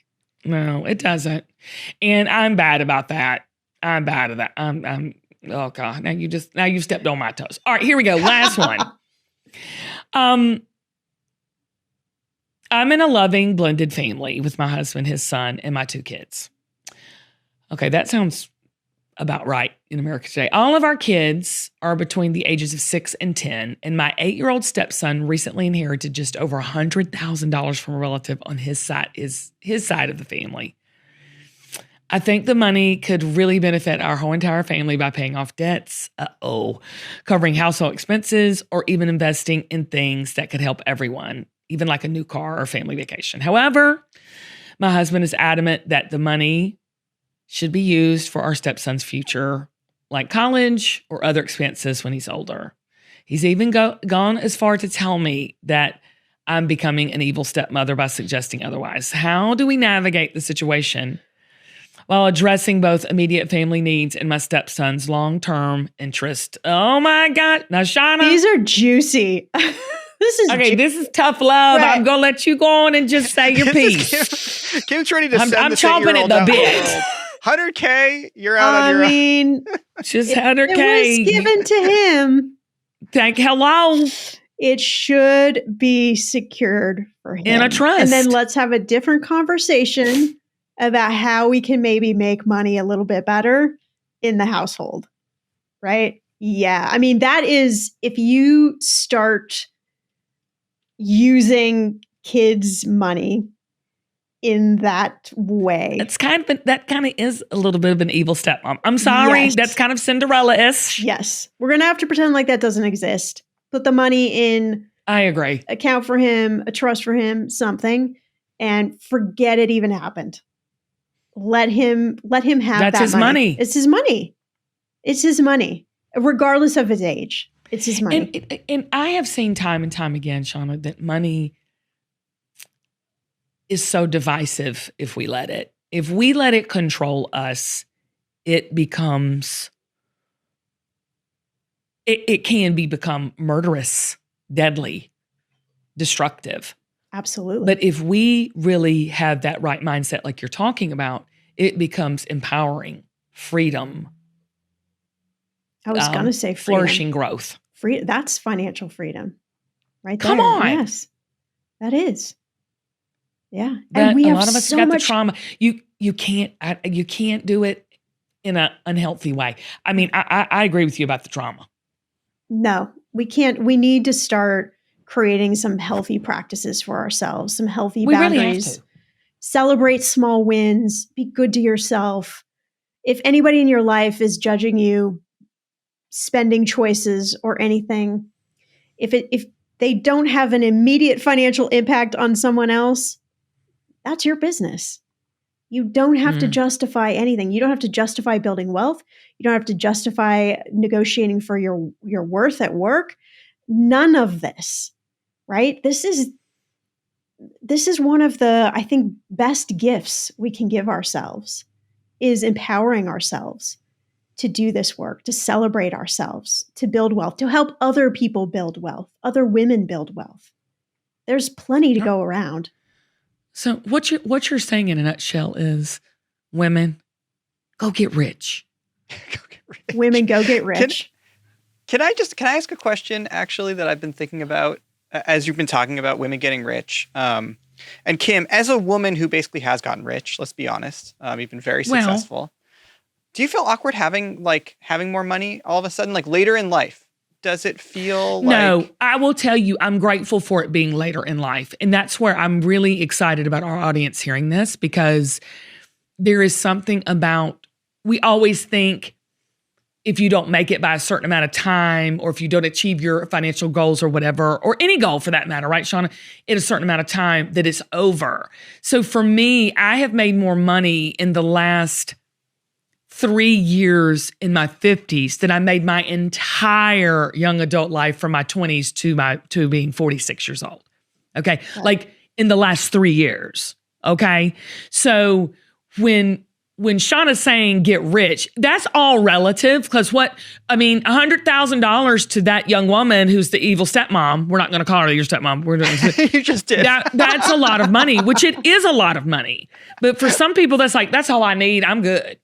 No, it doesn't. And I'm bad about that. I'm bad at that. Oh God. Now you've stepped on my toes. All right, here we go. Last one. I'm in a loving blended family with my husband, his son, and my 2 kids. Okay, that sounds about right in America today. All of our kids are between the ages of 6 and 10, and my 8-year-old stepson recently inherited just over $100,000 from a relative on his side of the family. I think the money could really benefit our whole entire family by paying off debts, covering household expenses, or even investing in things that could help everyone, even like a new car or family vacation. However, my husband is adamant that the money should be used for our stepson's future, like college or other expenses when he's older. He's even gone as far to tell me that I'm becoming an evil stepmother by suggesting otherwise. How do we navigate the situation while addressing both immediate family needs and my stepson's long-term interest? Oh my God. Now, Shannah. These are juicy. This is tough love. Right. I'm going to let you go on and just say your piece. Kim's ready to send I'm this chomping at 8-year-old the out. bit. 100K, you're out on your own. I mean, Just it 100K. was given to him. Hello. It should be secured for him. In a trust. And then let's have a different conversation about how we can maybe make money a little bit better in the household. Right? Yeah. I mean, that is, if you start using kids' money in that way. That kind of is a little bit of an evil stepmom. I'm sorry. Yes. That's kind of Cinderella-ish. Yes. We're going to have to pretend like that doesn't exist. Put the money in I agree. account for him, a trust for him, something, and forget it even happened. Let him have That's that his money. It's his money. It's his money, regardless of his age. It's his money. And I have seen time and time again, Shannah, that money is so divisive if we let it. If we let it control us, it becomes, it can become murderous, deadly, destructive. Absolutely. But if we really have that right mindset, like you're talking about, it becomes empowering, freedom. I was going to say freedom. Flourishing growth. That's financial freedom, right there. Come on. Yes, that is. Yeah, And we a have lot of us so got much the trauma. You can't do it in an unhealthy way. I mean, I agree with you about the trauma. No, we can't. We need to start creating some healthy practices for ourselves, some healthy boundaries. Really have to. Celebrate small wins. Be good to yourself. If anybody in your life is judging you, spending choices or anything, if they don't have an immediate financial impact on someone else, that's your business. You don't have to justify anything. You don't have to justify building wealth. You don't have to justify negotiating for your worth at work. None of this, right? This is one of the, I think, best gifts we can give ourselves, is empowering ourselves to do this work, to celebrate ourselves, to build wealth, to help other people build wealth, other women build wealth. There's plenty to go around. So what you're saying in a nutshell is, women, go get rich. Go get rich. Women, go get rich. Can I ask a question actually that I've been thinking about as you've been talking about women getting rich? And Kim, as a woman who basically has gotten rich, let's be honest, you've been very successful. Do you feel awkward having more money all of a sudden, like later in life? Does it feel like... No, I will tell you, I'm grateful for it being later in life. And that's where I'm really excited about our audience hearing this, because there is something about, we always think if you don't make it by a certain amount of time, or if you don't achieve your financial goals or whatever, or any goal for that matter, right, Shannah, in a certain amount of time, that it's over. So for me, I have made more money in the last 3 years in my 50s than I made my entire young adult life from my 20s to being 46 years old. Okay. Like in the last 3 years. Okay. So when Shannah's saying get rich, that's all relative, because $100,000 to that young woman who's the evil stepmom, we're not going to call her your stepmom. You just did. That's a lot of money, which it is a lot of money. But for some people, that's all I need. I'm good.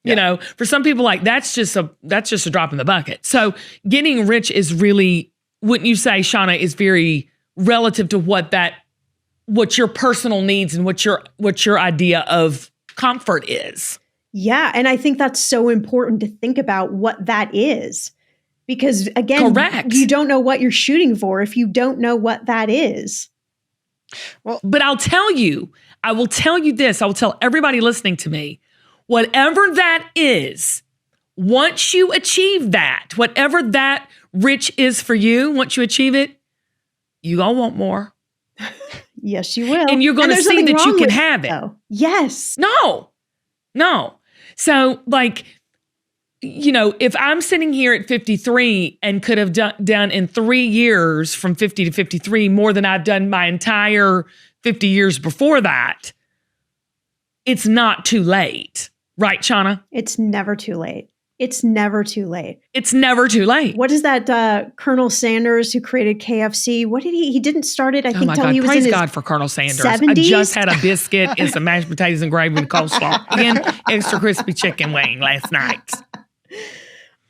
You know, for some people, that's just a drop in the bucket. So getting rich is really, wouldn't you say, Shannah, is very relative to what your personal needs and what your idea of comfort is. Yeah. And I think that's so important to think about what that is, because again, correct, you don't know what you're shooting for if you don't know what that is. Well, but I will tell you this, I will tell everybody listening to me, whatever that is, once you achieve that, whatever that rich is for you, once you achieve it, you're going to want more. Yes, you will. And you're going to see that you can have it. Though. Yes. No. So if I'm sitting here at 53 and could have done in 3 years from 50 to 53 more than I've done my entire 50 years before that, it's not too late. Right, Shannah? It's never too late. It's never too late. It's never too late. What is that Colonel Sanders who created KFC? What did he didn't start it, I think, till he was Praise in his God for Colonel Sanders. 70s? I just had a biscuit and some mashed potatoes and gravy with coleslaw and extra crispy chicken wing last night.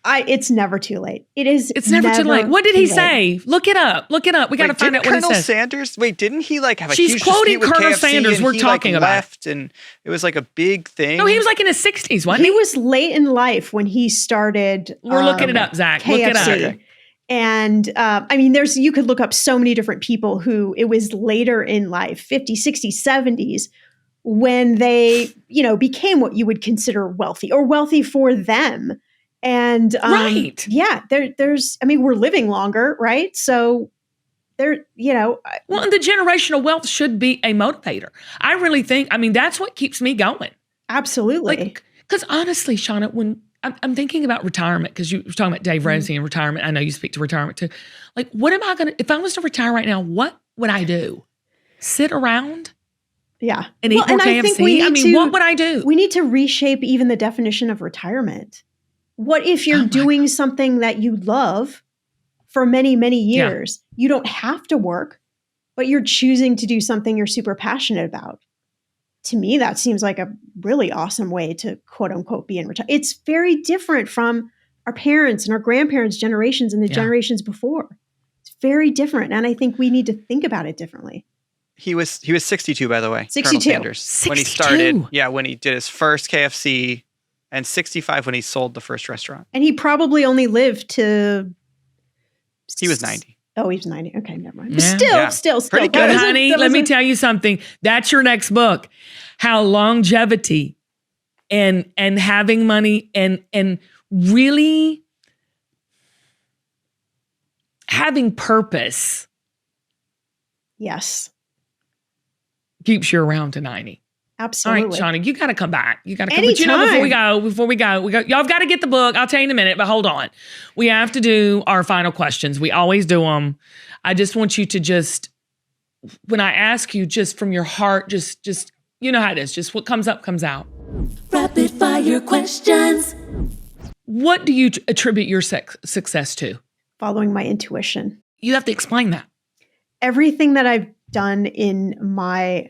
It's never too late. It's never too late. What did he say? Look it up. We got to find out what he says. Colonel Sanders, didn't he have a She's huge quoting dispute with Colonel KFC Sanders and we're he, talking about. Left and it was a big thing? No, he was in his 60s, wasn't he? He was late in life when he started. We're looking it up, Zach. KFC. Look it up. And you could look up so many different people who it was later in life, 50s, 60s, 70s, when they, became what you would consider wealthy or wealthy for them. And right. Yeah, there's we're living longer, right? So well, and the generational wealth should be a motivator. I really think, that's what keeps me going. Absolutely. Because honestly, Shannah, when I'm thinking about retirement, because you were talking about Dave Ramsey and retirement. I know you speak to retirement too. What am I going to, if I was to retire right now, what would I do? Sit around? Yeah. And eat more KFC? What would I do? We need to reshape even the definition of retirement. What if you're doing something that you love for many, many years? Yeah. You don't have to work, but you're choosing to do something you're super passionate about. To me, that seems like a really awesome way to quote unquote be in retirement. It's very different from our parents and our grandparents' generations and the generations before. It's very different. And I think we need to think about it differently. He was 62, by the way. 62. Colonel Sanders. 62. When he started, when he did his first KFC. And 65 when he sold the first restaurant. And he probably only lived to... He was 90. Oh, he was 90. Okay, never mind. Yeah. Still. Pretty good, honey. Let me tell you something. That's your next book. How longevity and having money and really having purpose. Yes. Keeps you around to 90. Absolutely. All right, Shannah, you got to come back. You got to come. Anytime. But before we go, y'all got to get the book. I'll tell you in a minute, but hold on. We have to do our final questions. We always do them. I just want you to when I ask you, just from your heart, just you know how it is. Just what comes up comes out. Rapid fire questions. What do you attribute your success to? Following my intuition. You have to explain that. Everything that I've done in my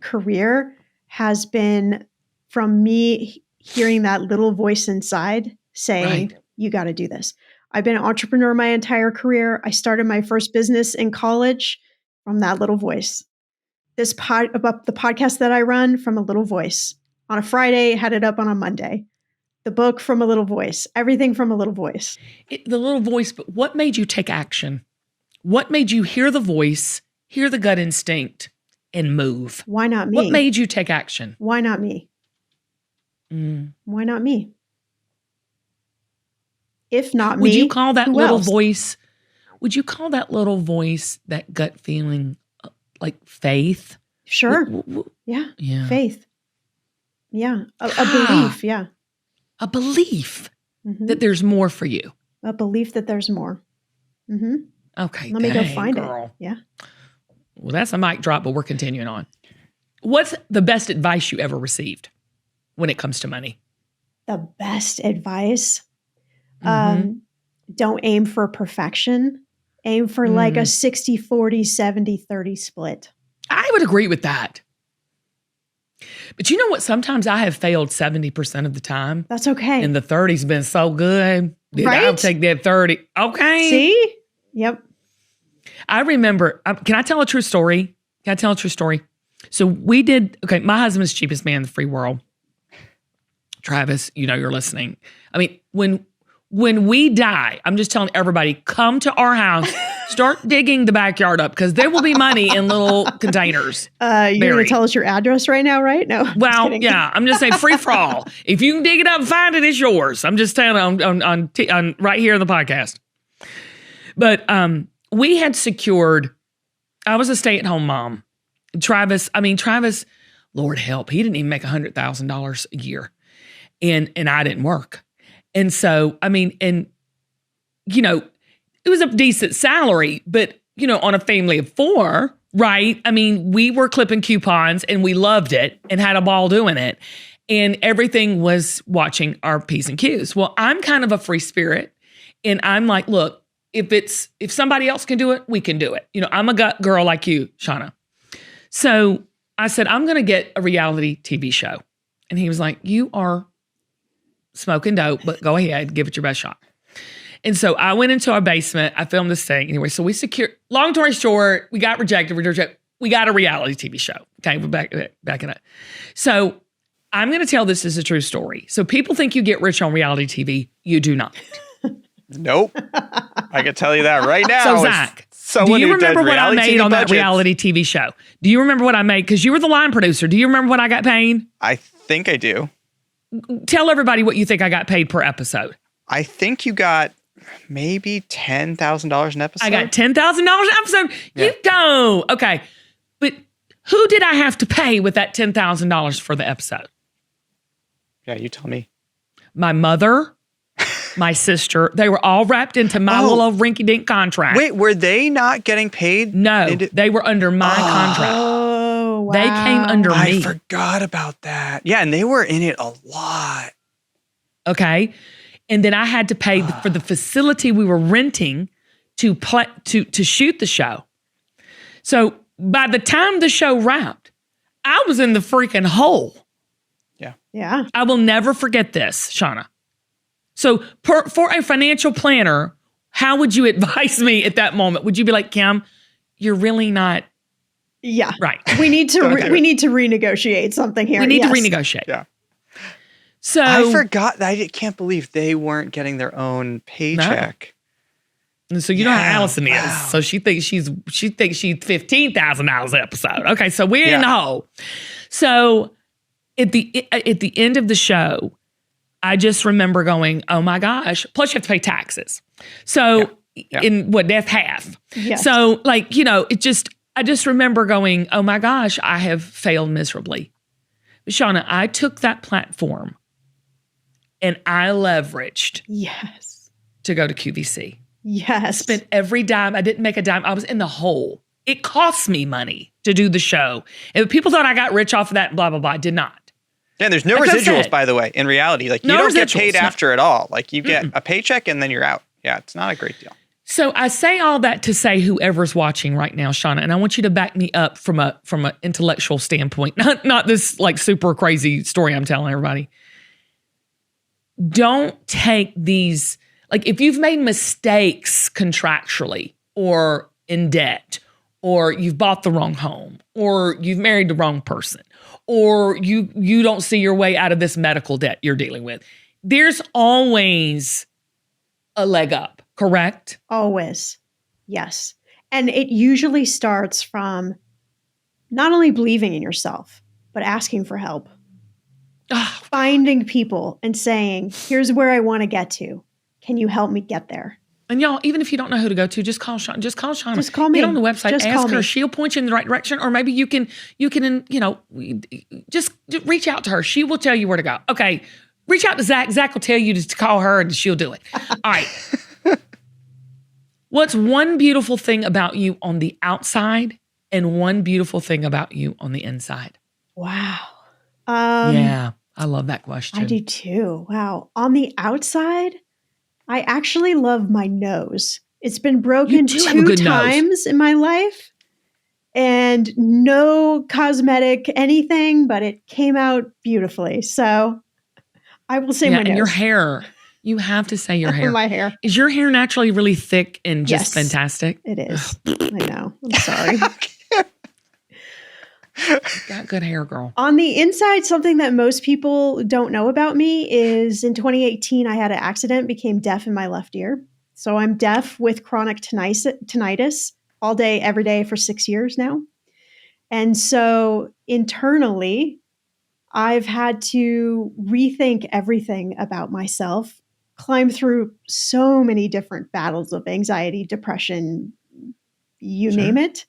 career has been from me hearing that little voice inside saying, you got to do this. I've been an entrepreneur my entire career. I started my first business in college from that little voice. About the podcast that I run from a little voice. On a Friday, had it up on a Monday. The book from a little voice. Everything from a little voice. The little voice, but what made you take action? What made you hear the voice, hear the gut instinct, and move? Why not me? What made you take action? Why not me? Why not me? If not me, would you call that little else? voice? Would you call that little voice, that gut feeling, like faith? Sure. Yeah. Faith. Yeah. A belief. Yeah. A belief that there's more for you. A belief that there's more. Okay. Let me go find girl. it. Yeah. Well, that's a mic drop, but we're continuing on. What's the best advice you ever received when it comes to money? The best advice? Don't aim for perfection. Aim for like a 60-40, 70-30 split. I would agree with that. But you know what? Sometimes I have failed 70% of the time. That's okay. And the 30's been so good. Right? I'll take that 30. Okay. See? Yep. I remember, can I tell a true story? Can I tell a true story? So my husband's the cheapest man in the free world. Travis, you know you're listening. I mean, when we die, I'm just telling everybody, come to our house, start digging the backyard up because there will be money in little containers. You're going to tell us your address right now, right? No. Well, yeah, I'm just saying free for all. If you can dig it up and find it, it's yours. I'm just telling on right here in the podcast. But we had secured, I was a stay-at-home mom. Travis, Lord help, he didn't even make $100,000 a year. And I didn't work. And so, it was a decent salary, but, on a family of 4, right? We were clipping coupons and we loved it and had a ball doing it. And everything was watching our P's and Q's. Well, I'm kind of a free spirit. And I'm like, look, if somebody else can do it, we can do it. I'm a gut girl like you, Shannah. So I said, I'm going to get a reality TV show. And he was like, you are smoking dope, but go ahead, give it your best shot. And so I went into our basement. I filmed this thing. Anyway, so we secured, long story short, we got rejected. We got a reality TV show. Okay, we're back in it. So I'm going to tell this as a true story. So people think you get rich on reality TV. You do not. Nope. I can tell you that right now. So Zach, do you remember what I made on that reality TV show? Do you remember what I made? Because you were the line producer. Do you remember what I got paid? I think I do. Tell everybody what you think I got paid per episode. I think you got maybe $10,000 an episode. I got $10,000 an episode. Yeah. You go. Okay. But who did I have to pay with that $10,000 for the episode? Yeah, you tell me. My mother, my sister, they were all wrapped into my little rinky-dink contract. Wait, were they not getting paid? No, they were under my contract. Oh, wow. They came under me. I forgot about that. Yeah, and they were in it a lot. Okay. And then I had to pay for the facility we were renting to shoot the show. So by the time the show wrapped, I was in the freaking hole. Yeah. Yeah. I will never forget this, Shannah. So for a financial planner, how would you advise me at that moment? Would you be like, Kim, you're really not right? We need to renegotiate something here. We need to renegotiate. Yeah. So I forgot. I can't believe they weren't getting their own paycheck. No. And so you know how Allison is. So she thinks she's $15,000 an episode. Okay, so we're in the hole. So at the end of the show, I just remember going, oh my gosh. Plus you have to pay taxes. So that's half. Yes. So I just remember going, oh my gosh, I have failed miserably. But Shannah, I took that platform and I leveraged to go to QVC. Yes. Spent every dime. I didn't make a dime. I was in the hole. It cost me money to do the show. And people thought I got rich off of that, blah, blah, blah. I did not. Yeah, there's no residuals, by the way, in reality. Like, you don't get paid after at all. Like, you get a paycheck and then you're out. Yeah, it's not a great deal. So I say all that to say whoever's watching right now, Shannah, and I want you to back me up from an intellectual standpoint, not this like super crazy story I'm telling everybody. Don't take these, like if you've made mistakes contractually or in debt, or you've bought the wrong home, or you've married the wrong person, or you don't see your way out of this medical debt you're dealing with, there's always a leg up, correct? Always. Yes. And it usually starts from not only believing in yourself, but asking for help. Finding people and saying, here's where I want to get to. Can you help me get there? And y'all, even if you don't know who to go to, just call Shannah. Just call Shannah. Just call me. Get on the website, Just ask call her. me. She'll point you in the right direction, or maybe you can, just reach out to her. She will tell you where to go. Okay, reach out to Zach. Zach will tell you to call her, and she'll do it. All right. What's one beautiful thing about you on the outside, and one beautiful thing about you on the inside? Wow. Yeah, I love that question. I do too. Wow. On the outside, I actually love my nose. It's been broken do have a 2 good nose. times in my life, and no cosmetic anything, but it came out beautifully. So I will say my nose. And your hair. You have to say your hair. My hair. Is your hair naturally really thick and just Yes. fantastic? It is. I know. I'm sorry. Got good hair, girl. On the inside, something that most people don't know about me is in 2018, I had an accident, became deaf in my left ear. So I'm deaf with chronic tinnitus all day, every day for 6 years now. And so internally, I've had to rethink everything about myself, climb through so many different battles of anxiety, depression, you Sure. name it.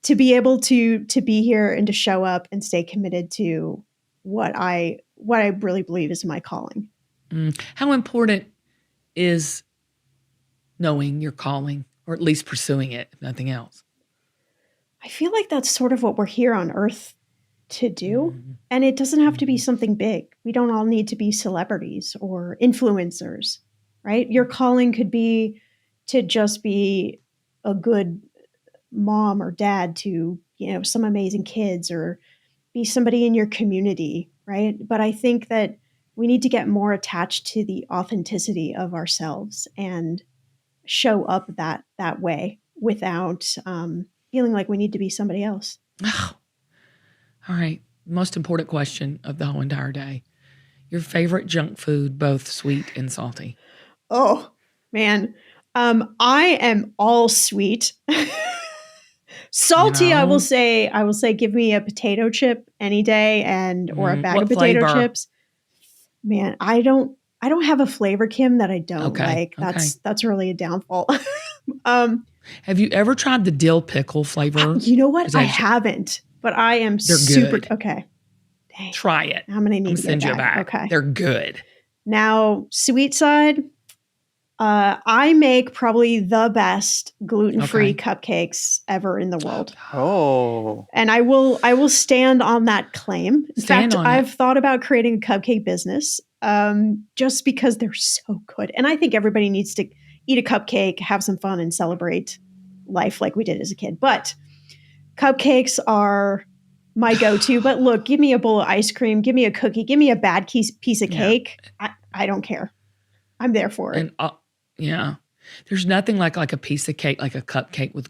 To be able to be here and to show up and stay committed to what I really believe is my calling. How important is knowing your calling, or at least pursuing it, if nothing else? I feel like that's sort of what we're here on earth to do. And it doesn't have to be something big. We don't all need to be celebrities or influencers, right? Your calling could be to just be a good mom or dad to, some amazing kids, or be somebody in your community, right? But I think that we need to get more attached to the authenticity of ourselves and show up that way without feeling like we need to be somebody else. Oh. All right. Most important question of the whole entire day. Your favorite junk food, both sweet and salty. Oh, man. I am all sweet. Salty, I will say, give me a potato chip any day, or a bag what of potato flavor? chips. Man, I don't have a flavor, Kim, that I don't like. That's really a downfall. Have you ever tried the dill pickle flavor? You know what? I haven't, but I am super good. Okay. Dang. Try it. I'm gonna need to send you a bag. Okay. They're good. Now, sweet side, I make probably the best gluten-free cupcakes ever in the world. Oh. And I will stand on that claim. In fact, I've thought about creating a cupcake business just because they're so good. And I think everybody needs to eat a cupcake, have some fun, and celebrate life like we did as a kid. But cupcakes are my go-to. But look, give me a bowl of ice cream, give me a cookie, give me a bad piece of cake. I don't care. I'm there for it. And yeah. There's nothing like a piece of cake, like a cupcake with,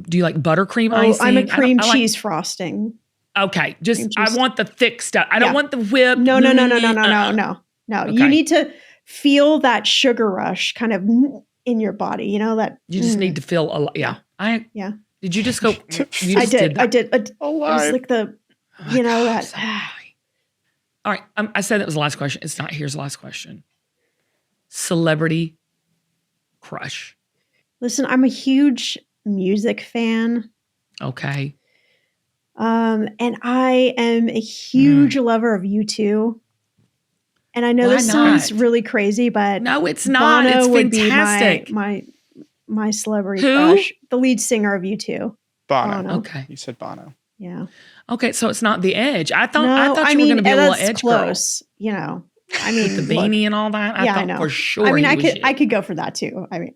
do you like buttercream icing? I'm a cream cheese frosting. Okay. I want the thick stuff. I don't want the whip. No. Okay. You need to feel that sugar rush kind of in your body, that. You just need to feel, Yeah. Did you just go? I did. It was like that. All right. I said that was the last question. It's not. Here's the last question. Celebrity crush. Listen, I'm a huge music fan. Okay. And I am a huge lover of U2. And I know this sounds really crazy, but no, it's not. Bono it's would fantastic. Be my celebrity Who? crush. The lead singer of U2. Bono. Okay. You said Bono. Yeah. Okay, so it's not The Edge. I thought you were going to be a that's little Edge close, girl. I mean, the beanie and all that. Yeah, I thought know. for sure. I mean, he was you. I could go for that too. I mean,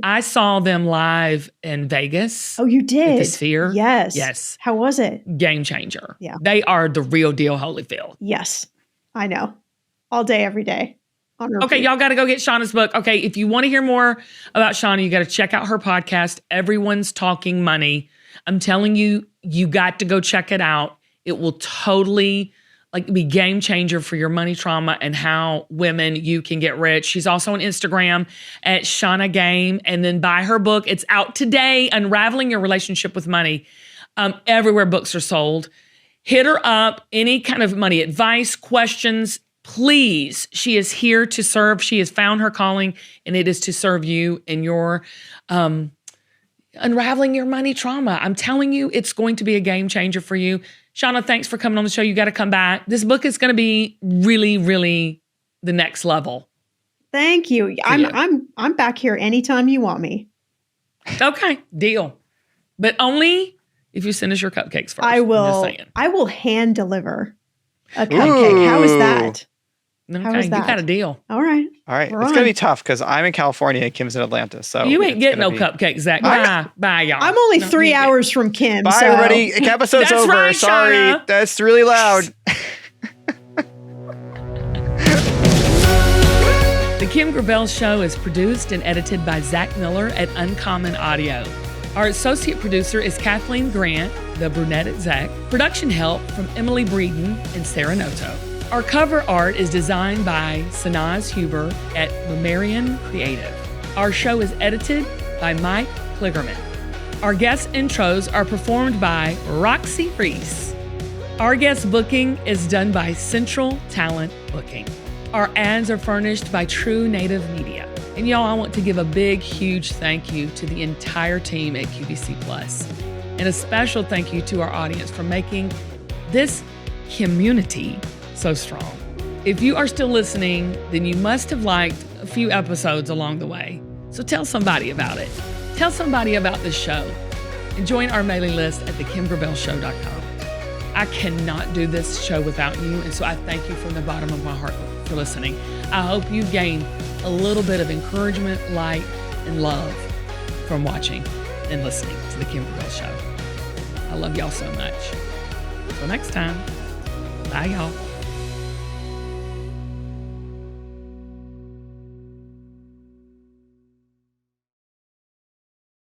I saw them live in Vegas. oh, you did? At the Sphere. Yes. Yes. How was it? Game changer. Yeah. They are the real deal, Holyfield. Yes, I know. All day, every day. Okay, y'all got to go get Shannah's book. Okay, if you want to hear more about Shannah, you got to check out her podcast, Everyone's Talking Money. I'm telling you, you got to go check it out. It will totally be game changer for your money trauma and how women you can get rich. She's also on Instagram at Shannah Game, and then buy her book. It's out today, Unraveling Your Relationship with Money. Everywhere books are sold. Hit her up. Any kind of money advice, questions, please. She is here to serve. She has found her calling, and it is to serve you in your unraveling your money trauma. I'm telling you, it's going to be a game changer for you. Shannah, thanks for coming on the show. You got to come back. This book is going to be really, really the next level. Thank you. I'm back here anytime you want me. Okay, deal. But only if you send us your cupcakes first. I will. I'm just saying. I will hand deliver a cupcake. How is that? Okay, How is that? you got a deal. All right. All right. We're It's on. going to be tough because I'm in California and Kim's in Atlanta. So You ain't it's getting no gonna be- cupcakes, Zach. Bye, y'all. I'm only No, 3 you get- hours from Kim. Bye, so. everybody. Episode's That's over. right, Sorry. Shannah. That's really loud. The Kim Gravel Show is produced and edited by Zach Miller at Uncommon Audio. Our associate producer is Kathleen Grant, the brunette at Zach. Production help from Emily Breeden and Sarah Noto. Our cover art is designed by Sanaz Huber at Lemarian Creative. Our show is edited by Mike Kligerman. Our guest intros are performed by Roxy Reese. Our guest booking is done by Central Talent Booking. Our ads are furnished by True Native Media. And y'all, I want to give a big, huge thank you to the entire team at QVC Plus. And a special thank you to our audience for making this community so strong. If you are still listening, then you must have liked a few episodes along the way. So tell somebody about it. Tell somebody about this show. And join our mailing list at thekimgravelshow.com. I cannot do this show without you, and so I thank you from the bottom of my heart for listening. I hope you gained a little bit of encouragement, light, and love from watching and listening to The Kim Gravel Show. I love y'all so much. Until next time, bye y'all.